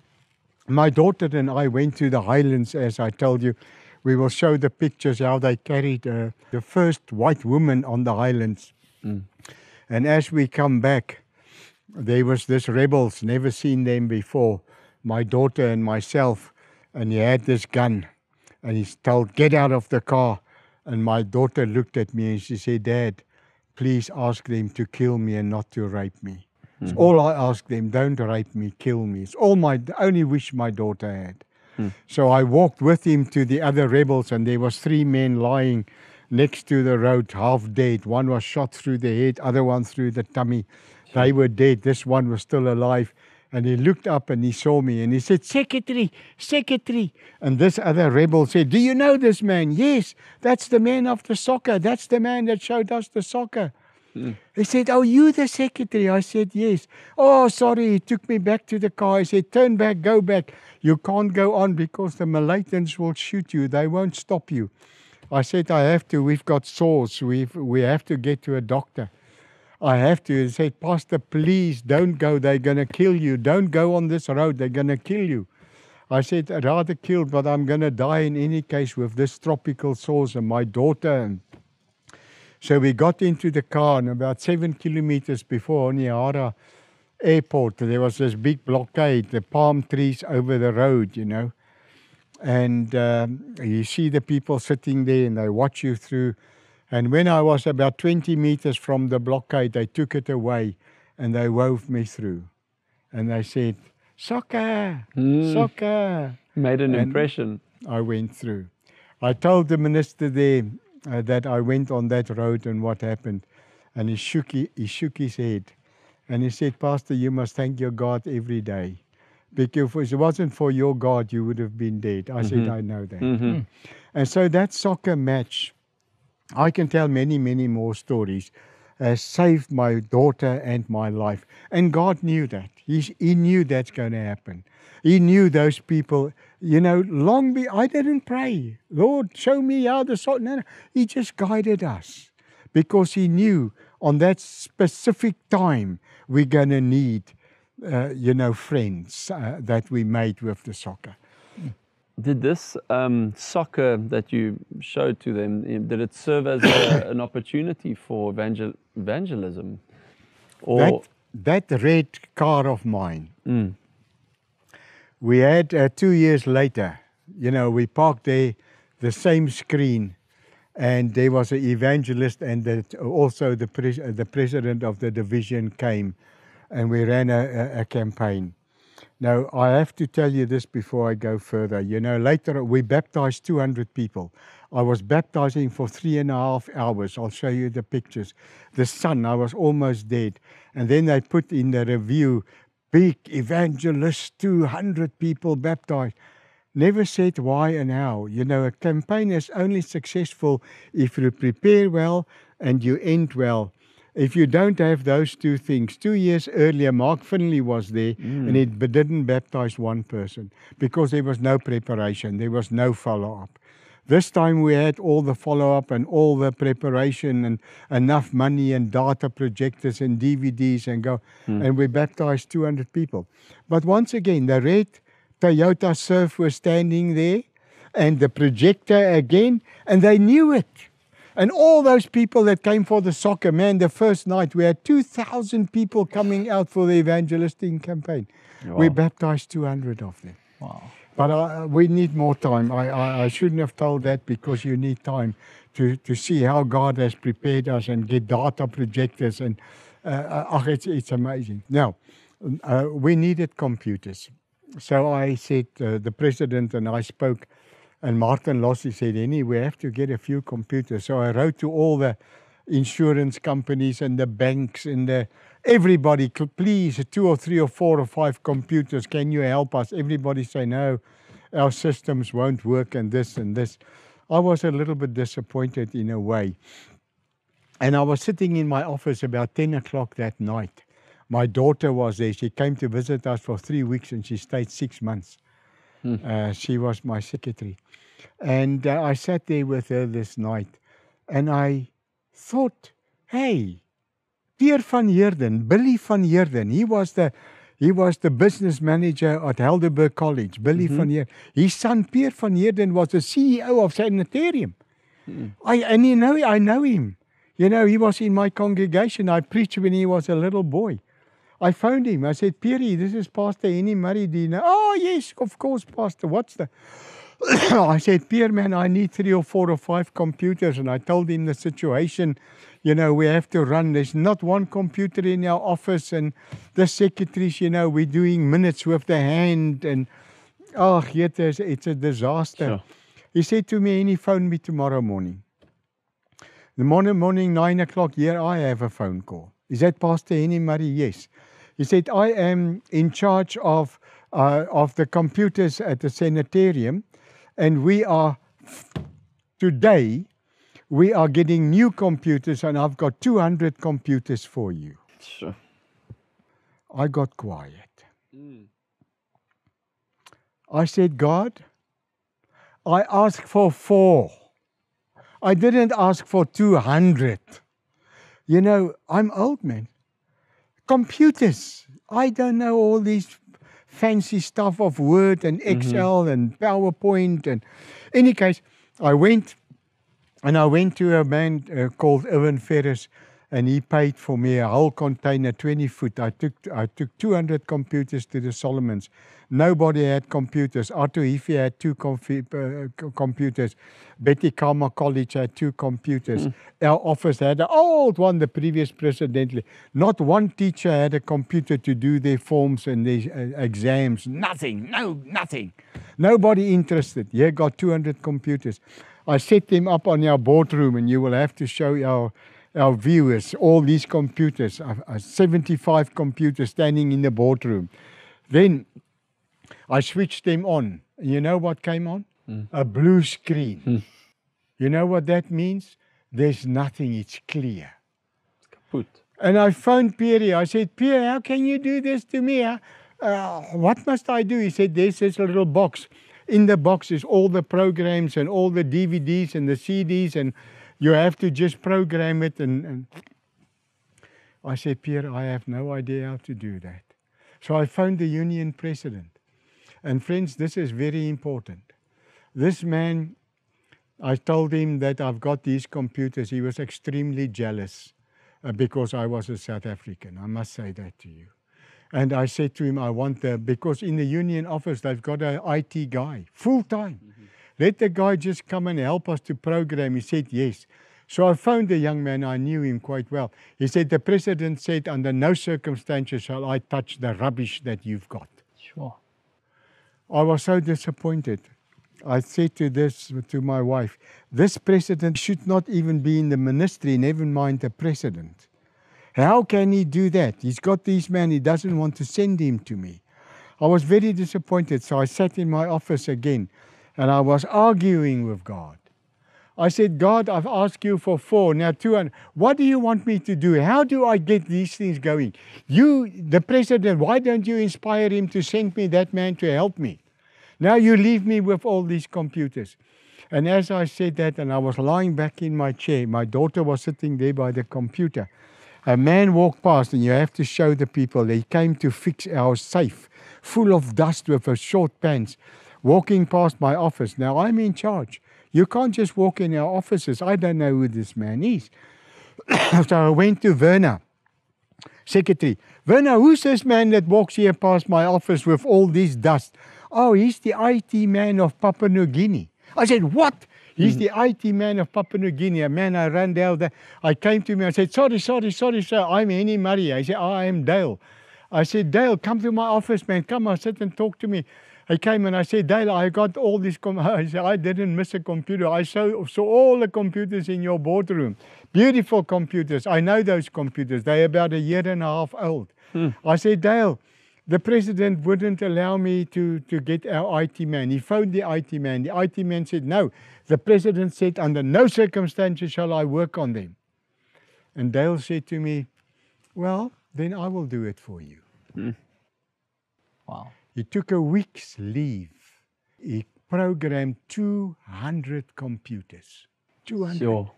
my daughter and I went to the Highlands, as I told you. We will show the pictures how they carried the first white woman on the Highlands. And as we come back, there was this rebels, never seen them before, my daughter and myself, and he had this gun. And he's told, get out of the car. And my daughter looked at me and she said, Dad, please ask them to kill me and not to rape me. It's all I ask them, don't rape me, kill me. It's the only wish my daughter had. So I walked with him to the other rebels, and there was 3 men lying next to the road, half dead. One was shot through the head, other one through the tummy. They were dead. This one was still alive. And he looked up and he saw me and he said, Secretary, Secretary. And this other rebel said, do you know this man? Yes, that's the man of the soccer. That's the man that showed us the soccer. He said, oh, you the secretary? I said, yes. Oh, sorry. He took me back to the car. He said, turn back, go back. You can't go on because the militants will shoot you. They won't stop you. I said, I have to. We've got sores. We have to get to a doctor. I have to. He said, Pastor, please don't go. They're going to kill you. Don't go on this road. They're going to kill you. I said, I'd rather kill, but I'm going to die in any case with this tropical sores and my daughter. So we got into the car, and about 7 kilometers before Onihara Airport, there was this big blockade, the palm trees over the road, And you see the people sitting there and they watch you through. And when I was about 20 meters from the blockade, they took it away and they wove me through. And they said, soccer, soccer. Made an impression. I went through. I told the minister there that I went on that road and what happened. And he shook his head. And he said, Pastor, you must thank your God every day. Because if it wasn't for your God, you would have been dead. I said, I know that. And so that soccer match, I can tell many, many more stories, has saved my daughter and my life. And God knew that. He knew that's going to happen. He knew those people, I didn't pray. Lord, show me how the soccer. No. He just guided us because he knew on that specific time we're going to need friends that we made with the soccer. Did this soccer that you showed to them, did it serve as an opportunity for evangelism? Or that red car of mine, we had 2 years later, we parked there, the same screen, and there was an evangelist, and also the president of the division came, and we ran a campaign. Now, I have to tell you this before I go further. You know, later we baptized 200 people. I was baptizing for 3.5 hours. I'll show you the pictures. The sun, I was almost dead. And then they put in the review, big evangelist, 200 people baptized. Never said why and how. You know, a campaign is only successful if you prepare well and you end well. If you don't have those two things, 2 years earlier, Mark Finley was there and he didn't baptize one person because there was no preparation, there was no follow-up. This time we had all the follow-up and all the preparation and enough money and data projectors and DVDs and we baptized 200 people. But once again, the red Toyota Surf was standing there and the projector again, and they knew it. And all those people that came for the soccer, man, the first night we had 2,000 people coming out for the evangelistic campaign. Wow. We baptized 200 of them. Wow. But we need more time. I shouldn't have told that because you need time to see how God has prepared us and get data projectors. And it's amazing. Now, we needed computers. So I said, the president and I spoke, and Martin Lossie said, we have to get a few computers. So I wrote to all the insurance companies and the banks and everybody, please, 2 or 3 or 4 or 5 computers, can you help us? Everybody say, no, our systems won't work and this and this. I was a little bit disappointed in a way. And I was sitting in my office about 10 o'clock that night. My daughter was there. She came to visit us for 3 weeks and she stayed 6 months. She was my secretary. And I sat there with her this night and I thought, hey, Pierre van Heerden, Billy van Heerden, he was the business manager at Helderberg College, Billy van Heerden. His son Pierre van Heerden was the CEO of Sanitarium. I know him. You know, he was in my congregation. I preached when he was a little boy. I phoned him. I said, Pierre, this is Pastor Henny Murray. Do you know? Oh, yes, of course, Pastor. What's the... I said, Pierre, man, I need 3 or 4 or 5 computers. And I told him the situation. You know, we have to run. There's not one computer in our office. And the secretaries, you know, we're doing minutes with the hand. And, it's a disaster. Sure. He said to me, and he phoned me tomorrow morning. The morning, 9 o'clock, here I have a phone call. Is that Pastor Henny Murray? Yes. He said, I am in charge of the computers at the sanitarium, and today, we are getting new computers, and I've got 200 computers for you. Sure. I got quiet. I said, God, I asked for 4. I didn't ask for 200. You know, I'm old, man. Computers. I don't know all these fancy stuff of Word and Excel and PowerPoint. And any case, I went to a man called Irwin Ferris, and he paid for me a whole container, 20 foot. I took 200 computers to the Solomons. Nobody had computers. Otto Hiffy had 2 computers. Betty Khama College had 2 computers. Our office had an old one, the previous president. Not one teacher had a computer to do their forms and their exams. Nothing. Nothing. Nobody interested. Here got 200 computers. I set them up on our boardroom, and you will have to show our viewers all these computers. 75 computers standing in the boardroom. Then I switched them on. You know what came on? A blue screen. You know what that means? There's nothing. It's clear. It's kaput. And I phoned Pierre. I said, Pierre, how can you do this to me? What must I do? He said, there's this little box. In the box is all the programs and all the DVDs and the CDs, and you have to just program it. And I said, Pierre, I have no idea how to do that. So I phoned the union president. And friends, this is very important. This man, I told him that I've got these computers. He was extremely jealous because I was a South African. I must say that to you. And I said to him, because in the union office, they've got an IT guy, full time. Let the guy just come and help us to program. He said, yes. So I phoned the young man. I knew him quite well. He said, the president said, under no circumstances shall I touch the rubbish that you've got. Sure. I was so disappointed. I said to my wife, this president should not even be in the ministry, never mind the president. How can he do that? He's got these men, he doesn't want to send him to me. I was very disappointed, so I sat in my office again and I was arguing with God. I said, God, I've asked you for 4, now 200. What do you want me to do? How do I get these things going? You, the president, why don't you inspire him to send me that man to help me? Now you leave me with all these computers. And as I said that, and I was lying back in my chair, my daughter was sitting there by the computer. A man walked past, and you have to show the people, he came to fix our safe, full of dust with a short pants, walking past my office. Now I'm in charge. You can't just walk in our offices. I don't know who this man is. So I went to Werner, secretary. Werner, who's this man that walks here past my office with all this dust? Oh, he's the IT man of Papua New Guinea. I said, what? He's the IT man of Papua New Guinea. A man, I ran down there. I came to him, I said, sorry, sir. I'm Henny Murray. I said, I am Dale. I said, Dale, come to my office, man. Come on, sit and talk to me. He came and I said, Dale, I got all these I said, I didn't miss a computer. I saw all the computers in your boardroom. Beautiful computers. I know those computers. They're about 1.5 years old. I said, Dale, the president wouldn't allow me to get our IT man. He phoned the IT man. The IT man said, no. The president said, under no circumstances shall I work on them. And Dale said to me, well, then I will do it for you. Wow. He took a week's leave. He programmed 200 computers. 200. Sure.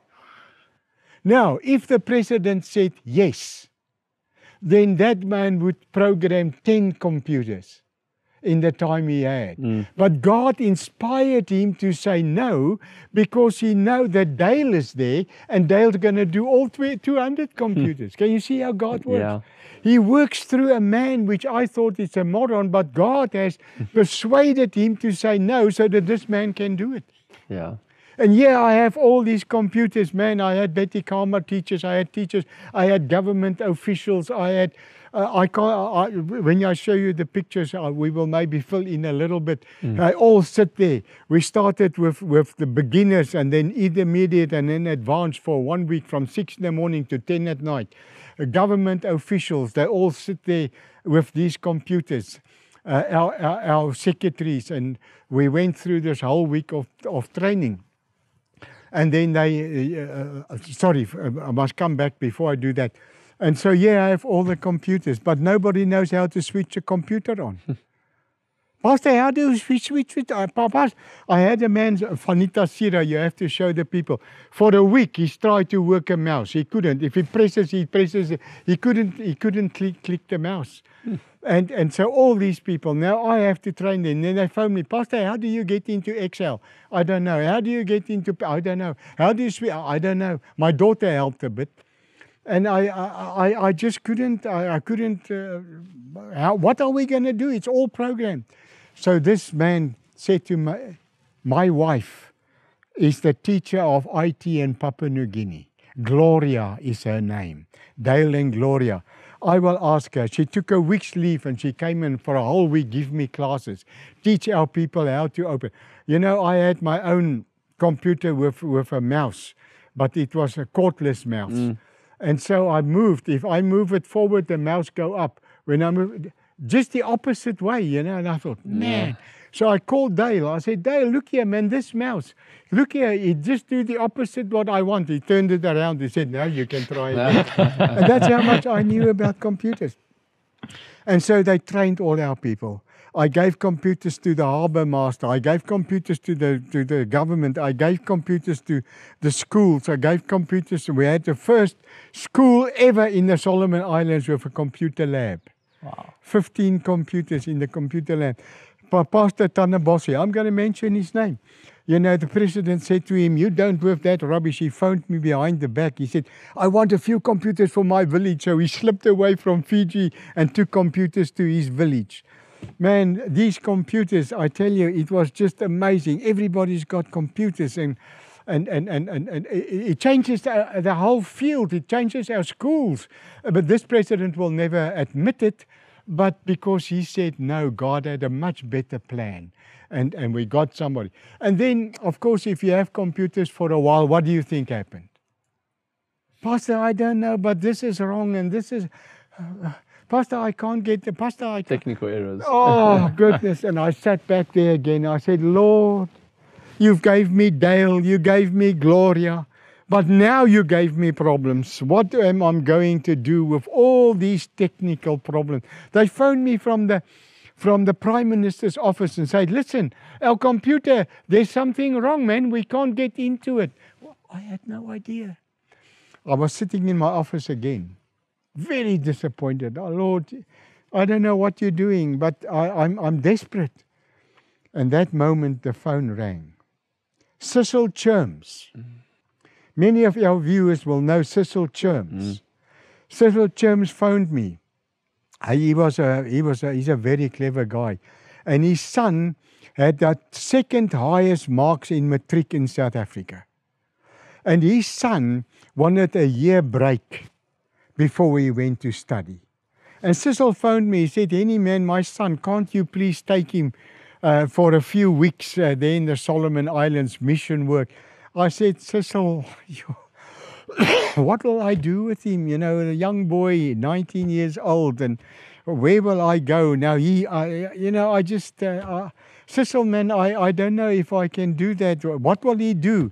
Now, if the president said yes, then that man would program 10 computers in the time he had. But God inspired him to say no, because he knows that Dale is there and Dale's going to do all 200 computers. Can you see how God works? Yeah. He works through a man which I thought is a moron, but God has persuaded him to say no so that this man can do it. Yeah. And yeah, I have all these computers, man. I had Betty Kalmer teachers, I had government officials, I had, when I show you the pictures, we will maybe fill in a little bit. They all sit there. We started with the beginners and then intermediate and then advanced for 1 week from 6 in the morning to 10 at night. Government officials, they all sit there with these computers. Our secretaries, and we went through this whole week of training. And then I must come back before I do that. And so, yeah, I have all the computers, but nobody knows how to switch a computer on. Pastor, how do you switch it? I had a man, Fanita Sira, you have to show the people. For a week, he's tried to work a mouse. He couldn't. If he presses, he couldn't click the mouse. And so all these people, now I have to train them. Then they phone me, Pastor, how do you get into Excel? I don't know. How do you get into, I don't know. How do you switch? I don't know. My daughter helped a bit. And I just couldn't, what are we going to do? It's all programmed. So this man said to my wife is the teacher of IT in Papua New Guinea. Gloria is her name. Dale and Gloria. I will ask her. She took a week's leave and she came in for a whole week, give me classes, teach our people how to open. You know, I had my own computer with a mouse, but it was a cordless mouse. And so I moved. If I move it forward, the mouse go up. When I move, just the opposite way, you know. And I thought, man. So I called Dale. I said, Dale, look here, man, this mouse. Look here, it just do the opposite what I want. He turned it around. He said, now you can try it. And that's how much I knew about computers. And so they trained all our people. I gave computers to the harbour master. I gave computers to the government. I gave computers to the schools. I gave computers. We had the first school ever in the Solomon Islands with a computer lab. Wow. 15 computers in the computer lab. Pastor Tanabossi, I'm going to mention his name. You know, the president said to him, you don't work that rubbish. He phoned me behind the back. He said, I want a few computers for my village. So he slipped away from Fiji and took computers to his village. Man, these computers, I tell you, it was just amazing. Everybody's got computers and it changes the whole field. It changes our schools. But this president will never admit it. But because he said no, God had a much better plan. And we got somebody. And then, of course, if you have computers for a while, what do you think happened? Pastor, I don't know, but this is wrong and this is... Pastor, I can't get the... Pastor, I can't... Technical errors. Oh, goodness. And I sat back there again. I said, Lord, you gave me Dale, you gave me Gloria, but now you gave me problems. What am I going to do with all these technical problems? They phoned me from the Prime Minister's office and said, listen, our computer, there's something wrong, man. We can't get into it. Well, I had no idea. I was sitting in my office again, very disappointed. Oh, Lord, I don't know what you're doing, but I'm desperate. And that moment, the phone rang. Cecil Cherms. Many of our viewers will know Cecil Cherms. Cecil Cherms phoned me. He's a very clever guy. And his son had the second highest marks in matric in South Africa. And his son wanted a year break before he went to study. And Cecil phoned me. He said, Henny, man, my son, can't you please take him for a few weeks there in the Solomon Islands mission work? I said, Cecil, what will I do with him? You know, a young boy, 19 years old, and where will I go? Now, Cecil, man, I don't know if I can do that. What will he do?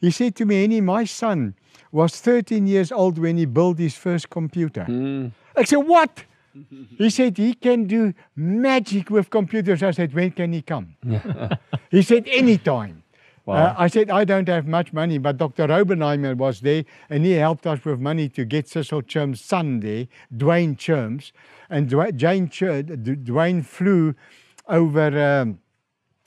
He said to me, Henny, my son was 13 years old when he built his first computer. I said, what? He said, he can do magic with computers. I said, when can he come? He said, anytime. Wow. I said, I don't have much money, but Dr. Robenheimer was there, and he helped us with money to get Cecil Cherms' son there, Dwayne Cherms. And Dwayne flew over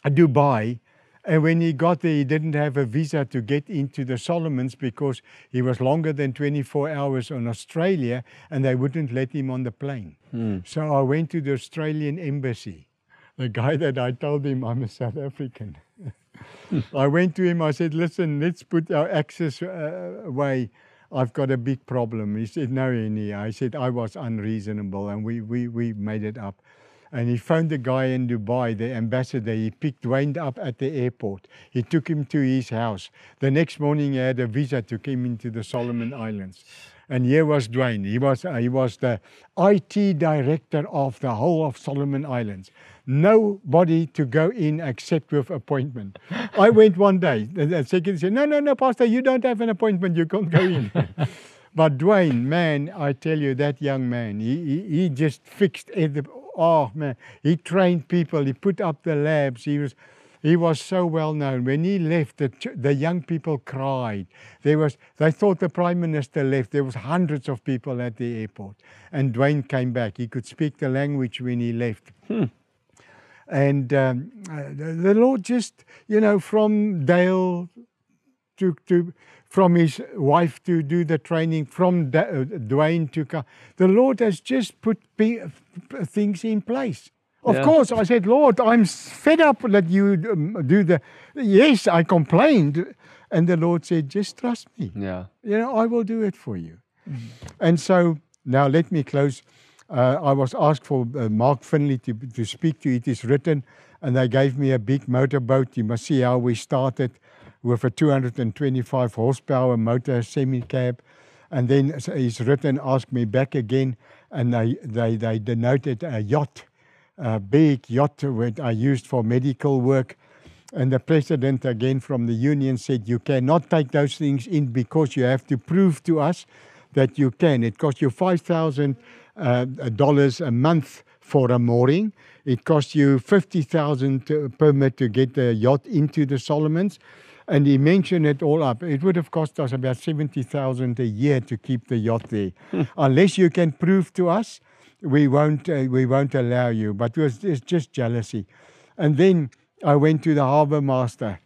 Dubai, and when he got there, he didn't have a visa to get into the Solomons because he was longer than 24 hours on Australia, and they wouldn't let him on the plane. So I went to the Australian embassy, the guy that I told him I'm a South African. I went to him, I said, listen, let's put our access away. I've got a big problem. He said, no, Henny. I said, I was unreasonable, and we made it up. And he found the guy in Dubai, the ambassador. He picked Dwayne up at the airport. He took him to his house. The next morning, he had a visa to come into the Solomon Islands. And here was Dwayne. He was the IT director of the whole of Solomon Islands. Nobody to go in except with appointment. I went one day. The secretary said, no, Pastor, you don't have an appointment. You can't go in. But Dwayne, man, I tell you, that young man, he just fixed everything. Oh, man, he trained people. He put up the labs. He was so well known. When he left, the young people cried. They thought the Prime Minister left. There was hundreds of people at the airport. And Dwayne came back. He could speak the language when he left. And the Lord just, from Dale from his wife to do the training, from Dwayne to come. The Lord has just put things in place. Of course, I said, Lord, I'm fed up that you do the... Yes, I complained. And the Lord said, just trust me. Yeah. I will do it for you. And so, now let me close. I was asked for Mark Finley to speak to. It is written, and they gave me a big motorboat. You must see how we started with a 225 horsepower motor semi-cab. And then it's written, ask me back again, and they denoted a yacht, a big yacht that I used for medical work. And the president, again from the union, said, you cannot take those things in because you have to prove to us that you can. It costs you $5,000 a month for a mooring. It costs you $50,000 permit to get the yacht into the Solomons. And he mentioned it all up. It would have cost us about $70,000 a year to keep the yacht there. Unless you can prove to us, we won't allow you. But it's just jealousy. And then I went to the harbour master.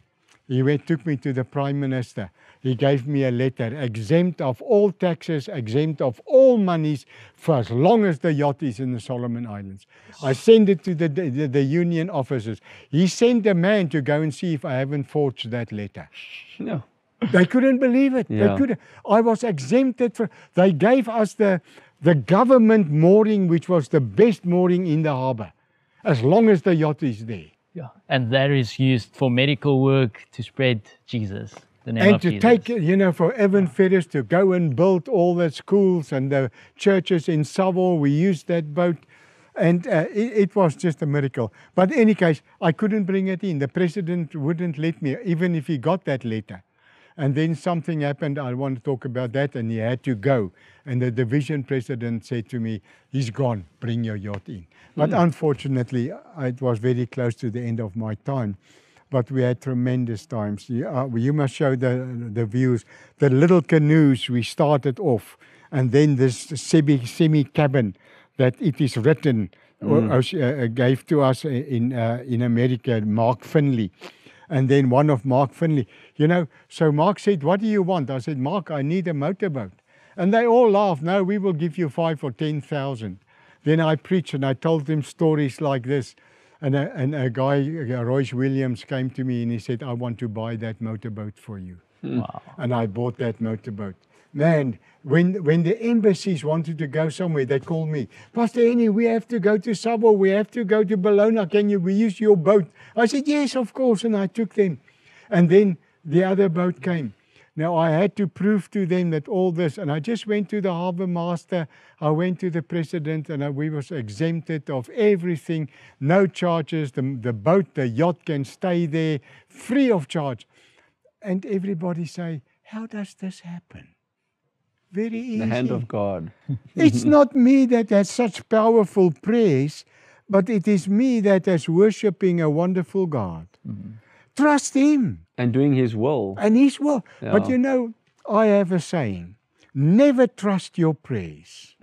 He took me to the Prime Minister. He gave me a letter, exempt of all taxes, exempt of all monies, for as long as the yacht is in the Solomon Islands. I sent it to the union officers. He sent a man to go and see if I haven't forged that letter. No. They couldn't believe it. Yeah. They couldn't. I was exempted. They gave us the the government mooring, which was the best mooring in the harbour, as long as the yacht is there. Yeah. And that is used for medical work to spread Jesus, the name And of to Jesus. take, for Evan Ferris to go and build all the schools and the churches in Savoy, we used that boat. And it was just a miracle. But in any case, I couldn't bring it in. The president wouldn't let me, even if he got that letter. And then something happened, I want to talk about that, and he had to go. And the division president said to me, he's gone, bring your yacht in. But unfortunately, it was very close to the end of my time. But we had tremendous times. You must show the views. The little canoes, we started off. And then this semi-cabin that it is written, gave to us in America, Mark Finley. And then one of Mark Finley, so Mark said, what do you want? I said, Mark, I need a motorboat. And they all laughed, no, we will give you 5,000 or 10,000. Then I preached and I told them stories like this. And a guy, Royce Williams, came to me and he said, I want to buy that motorboat for you. Wow. And I bought that motorboat. Man, when the embassies wanted to go somewhere, they called me, Pastor Henny, we have to go to Savoy, we have to go to Bologna, we use your boat? I said, yes, of course, and I took them. And then the other boat came. Now I had to prove to them that all this, and I just went to the harbour master, I went to the president, and we was exempted of everything, no charges, the boat, the yacht can stay there, free of charge. And everybody say, how does this happen? Very easy. The hand of God. It's not me that has such powerful praise, but it is me that is worshipping a wonderful God. Trust Him. And doing His will. And His will. Yeah. But I have a saying, never trust your praise.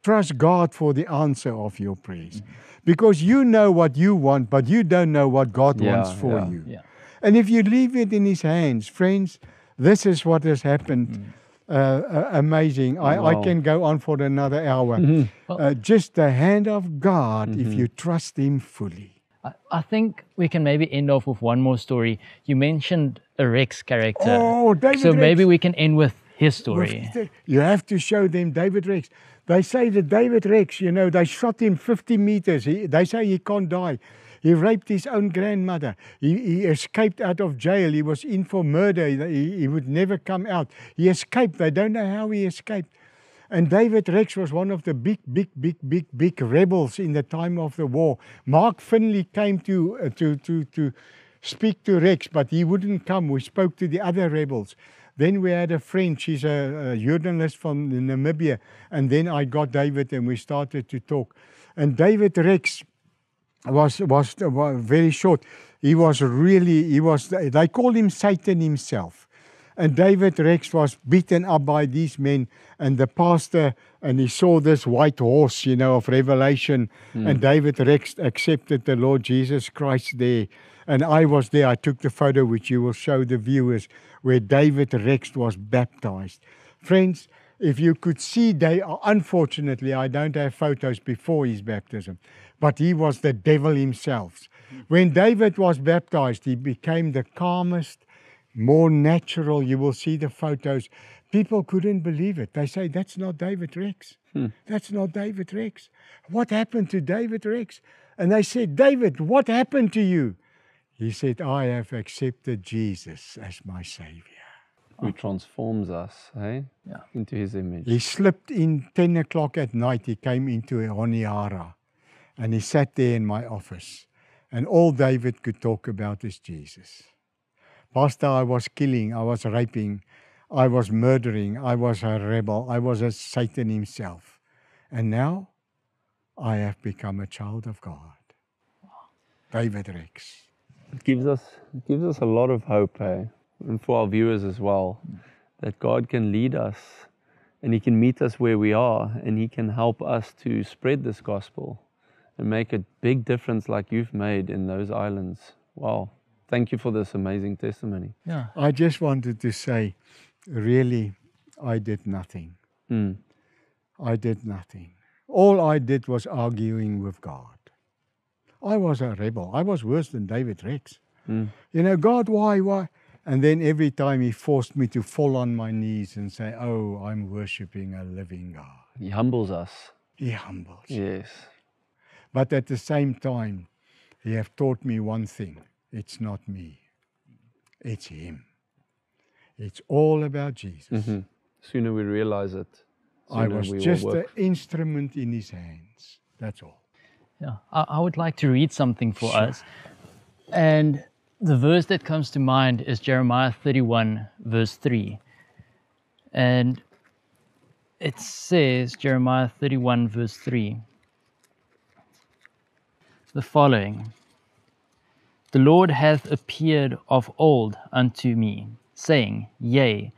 Trust God for the answer of your praise. Because you know what you want, but you don't know what God wants for you. Yeah. And if you leave it in His hands, friends, this is what has happened. Amazing. I can go on for another hour. Just the hand of God if you trust Him fully. I think we can maybe end off with one more story. You mentioned a Rex character. Oh, David So Rex. maybe we can end with his story. You have to show them David Rex. They say that David Rex, they shot him 50 meters. They say he can't die. He raped his own grandmother. He escaped out of jail. He was in for murder. He would never come out. He escaped. They don't know how he escaped. And David Rex was one of the big rebels in the time of the war. Mark Finley came to speak to Rex, but he wouldn't come. We spoke to the other rebels. Then we had a friend, she's a journalist from Namibia. And then I got David and we started to talk. And David Rex was very short. They called him Satan himself. And David Rex was beaten up by these men, and the pastor, and he saw this white horse, of Revelation, and David Rex accepted the Lord Jesus Christ there. And I was there. I took the photo, which you will show the viewers, where David Rex was baptized. Friends, if you could see, unfortunately, I don't have photos before his baptism, but he was the devil himself. When David was baptized, he became the calmest, more natural. You will see the photos. People couldn't believe it. They say, that's not David Rex. That's not David Rex. What happened to David Rex? And they said, David, what happened to you? He said, I have accepted Jesus as my Savior. Who transforms us into His image. He slipped in 10 o'clock at night. He came into Honiara and he sat there in my office. And all David could talk about is Jesus. Pastor, I was killing, I was raping, I was murdering, I was a rebel, I was a Satan himself. And now I have become a child of God. David Rex. It gives us a lot of hope, and for our viewers as well, that God can lead us and He can meet us where we are, and He can help us to spread this gospel and make a big difference like you've made in those islands. Wow. Thank you for this amazing testimony. Yeah. I just wanted to say, really, I did nothing. I did nothing. All I did was arguing with God. I was a rebel. I was worse than David Rex. God, why? And then every time He forced me to fall on my knees and say, oh, I'm worshiping a living God. He humbles us. He humbles. Yes. But at the same time, He have taught me one thing. It's not me. It's Him. It's all about Jesus. Sooner we realize it, I sooner was we just will an work. instrument in His hands. That's all. Yeah, I would like to read something for us. And the verse that comes to mind is Jeremiah 31, verse 3. And it says, Jeremiah 31, verse 3, the following: The Lord hath appeared of old unto me, saying, Yea,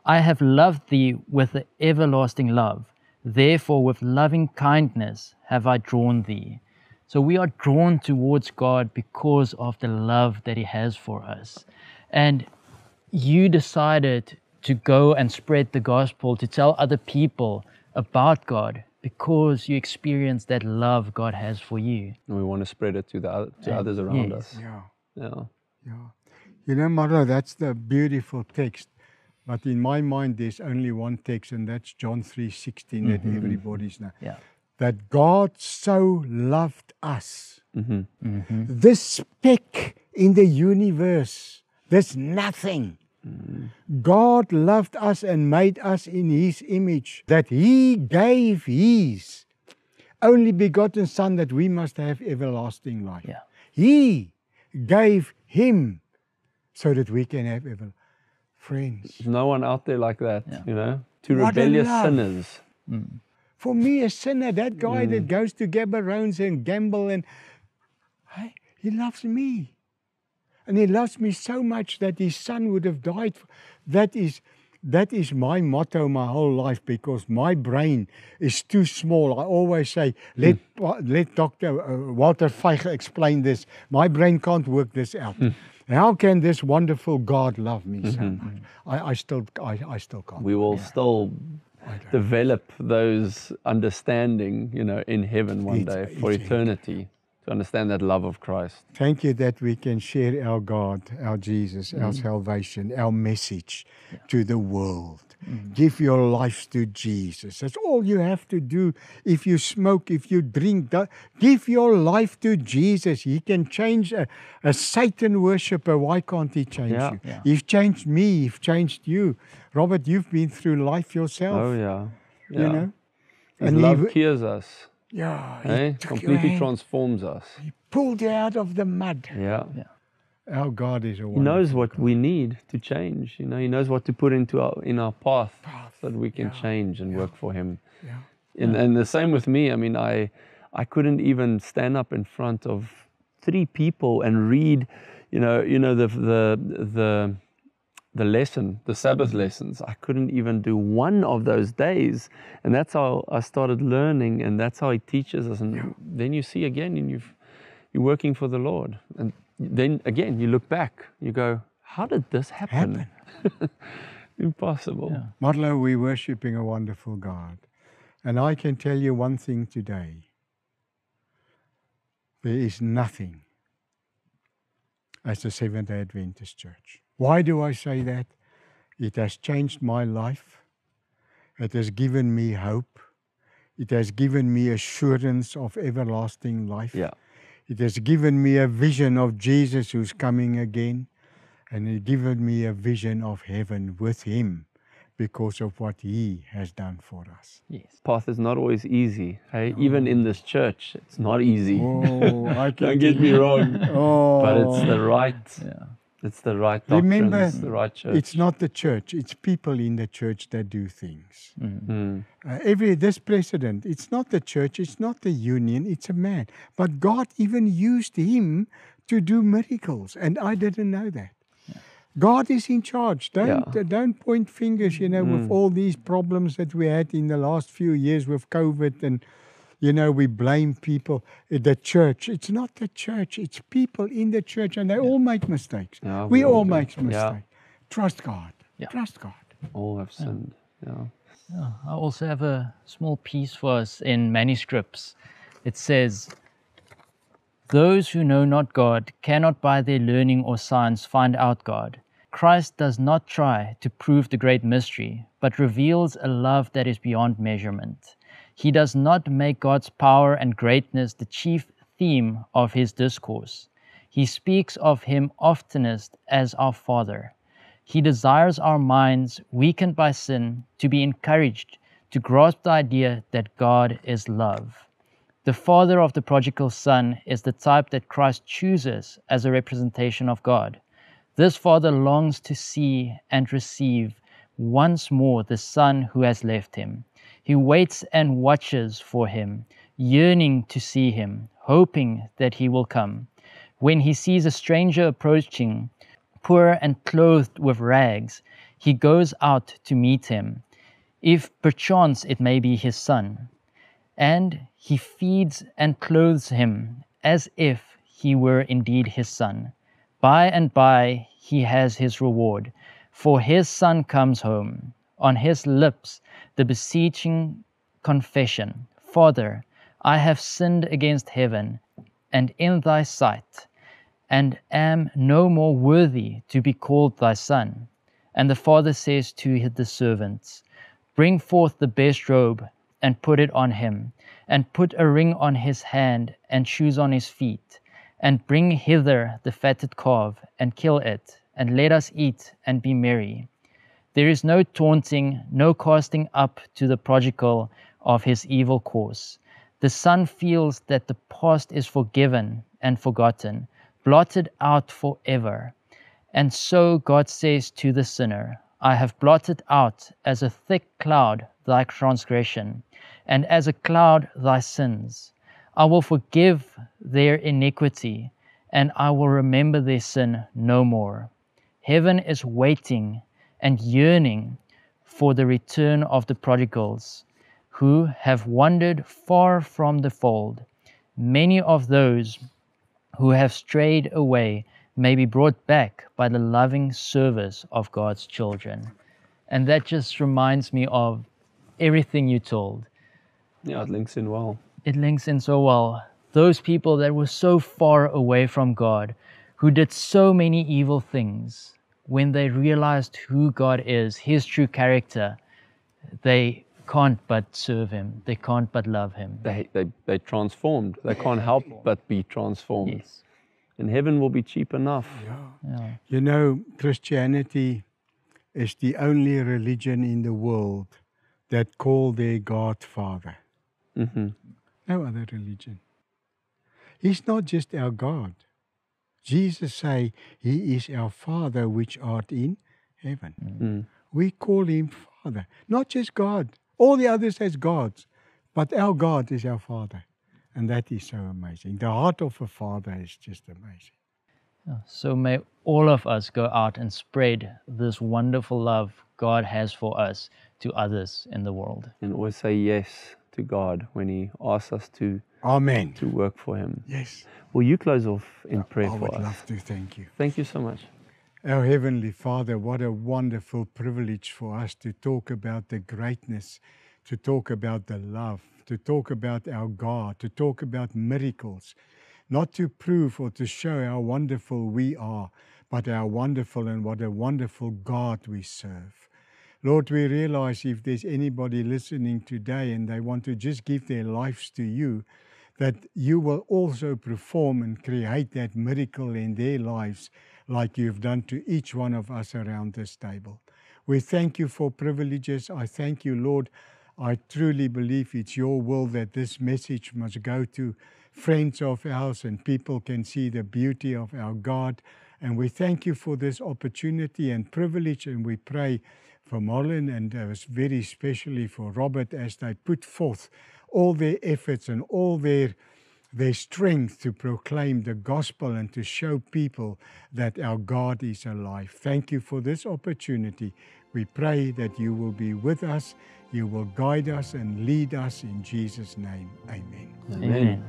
I have loved thee with an everlasting love. Therefore with loving kindness have I drawn thee. So we are drawn towards God because of the love that He has for us. And you decided to go and spread the gospel, to tell other people about God, because you experienced that love God has for you. And we want to spread it to others around yes. us. Yeah. Yeah. Yeah. You know, Marlo, that's the beautiful text. But in my mind, there's only one text, and that's John 3:16 that everybody's know. Yeah. That God so loved us. This speck in the universe, there's nothing. God loved us and made us in His image, that He gave His only begotten Son that we must have everlasting life. Yeah. He gave Him so that we can have friends. There's no one out there like that, you know, to What a rebellious love. sinners. For me, a sinner, that guy that goes to Gabarones and gamble, and hey, he loves me. And he loves me so much that his son would have died. That is my motto my whole life, because my brain is too small. I always say, let Dr. Walter Feige explain this. My brain can't work this out. How can this wonderful God love me so much? I still can't. We will still develop those understanding, you know, in heaven one day for eternity, to understand that love of Christ. Thank you that we can share our God, our Jesus, our salvation, our message to the world. Give your life to Jesus. That's all you have to do. If you smoke, if you drink, give your life to Jesus. He can change a Satan worshipper. Why can't He change you? Yeah. He's changed me. He's changed you. Robert, you've been through life yourself. Oh, yeah. You know? His And love he cures us, Yeah. He eh? took your Completely hand, transforms us. He pulled you out of the mud. Yeah. Our God is a He wonderful knows what we need to change. You know, He knows what to put in our path so that we can change and work for Him. Yeah. And the same with me. I mean, I couldn't even stand up in front of 3 people and read, the lesson, the Sabbath lessons. I couldn't even do one of those days. And that's how I started learning, and that's how He teaches us. And then you see again, and you're working for the Lord. And then again, you look back, you go, how did this happen? Impossible. Marlo, we're worshipping a wonderful God. And I can tell you one thing today. There is nothing as the Seventh-day Adventist Church. Why do I say that? It has changed my life. It has given me hope. It has given me assurance of everlasting life. Yeah. It has given me a vision of Jesus who's coming again. And it has given me a vision of heaven with Him because of what He has done for us. Yes. Path is not always easy. Hey, even in this church, it's not easy. Oh, I can Don't get me wrong. Oh, But it's the right. Yeah. It's the right doctrine. Remember, It's the right church. it's not the church, it's people in the church that do things. Mm. This president, it's not the church, it's not the union, it's a man. But God even used him to do miracles, and I didn't know that. God is in charge. Don't point fingers, with all these problems that we had in the last few years with COVID, and we blame people. The church, it's not the church, it's people in the church, and they all make mistakes. Yeah, we all do. make mistakes. Yeah. Trust God. Yeah. Trust God. All have sinned. Yeah. I also have a small piece for us in manuscripts. It says, "Those who know not God cannot by their learning or science find out God. Christ does not try to prove the great mystery, but reveals a love that is beyond measurement. he does not make God's power and greatness the chief theme of his discourse. He speaks of him oftenest as our Father. He desires our minds, weakened by sin, to be encouraged to grasp the idea that God is love. The father of the prodigal son is the type that Christ chooses as a representation of God. This father longs to see and receive once more the son who has left him. He waits and watches for him, yearning to see him, hoping that he will come. When he sees a stranger approaching, poor and clothed with rags, he goes out to meet him, if perchance it may be his son. And he feeds and clothes him as if he were indeed his son. By and by he has his reward, for his son comes home. On his lips the beseeching confession, Father, I have sinned against heaven and in thy sight, and am no more worthy to be called thy son. And the father says to the servants, Bring forth the best robe, and put it on him, and put a ring on his hand, and shoes on his feet, and bring hither the fatted calf, and kill it, and let us eat and be merry. There is no taunting, no casting up to the prodigal of his evil course. The son feels that the past is forgiven and forgotten, blotted out forever. And so God says to the sinner, I have blotted out as a thick cloud thy transgression, and as a cloud thy sins. I will forgive their iniquity, and I will remember their sin no more. Heaven is waiting and yearning for the return of the prodigals who have wandered far from the fold. Many of those who have strayed away may be brought back by the loving service of God's children. And that just reminds me of everything you told. Yeah, it links in well. It links in so well. Those people that were so far away from God, who did so many evil things, when they realized who God is, his true character, they can't but serve him. They can't but love him. They transformed. They can't help but be transformed. Yes. And heaven will be cheap enough. Yeah. You know, Christianity is the only religion in the world that call their God Father. Mm-hmm. No other religion. He's not just our God. Jesus say, He is our Father which art in heaven. Mm. We call Him Father. Not just God. All the others has gods. But our God is our Father. And that is so amazing. The heart of a father is just amazing. So may all of us go out and spread this wonderful love God has for us to others in the world. And always say yes to God when He asks us to Amen. to work for Him. Yes. Will you close off in prayer I for would us? love to. Thank you. Thank you so much. Our Heavenly Father, what a wonderful privilege for us to talk about the greatness, to talk about the love, to talk about our God, to talk about miracles, not to prove or to show how wonderful we are, but how wonderful and what a wonderful God we serve. Lord, we realize if there's anybody listening today and they want to just give their lives to you, that you will also perform and create that miracle in their lives like you've done to each one of us around this table. We thank you for privileges. I thank you, Lord. I truly believe it's your will that this message must go to friends of ours and people can see the beauty of our God. And we thank you for this opportunity and privilege, and we pray for Marlon and very especially for Robert as they put forth all their efforts and all their strength to proclaim the gospel and to show people that our God is alive. Thank you for this opportunity. We pray that you will be with us, you will guide us and lead us in Jesus' name. Amen. Amen.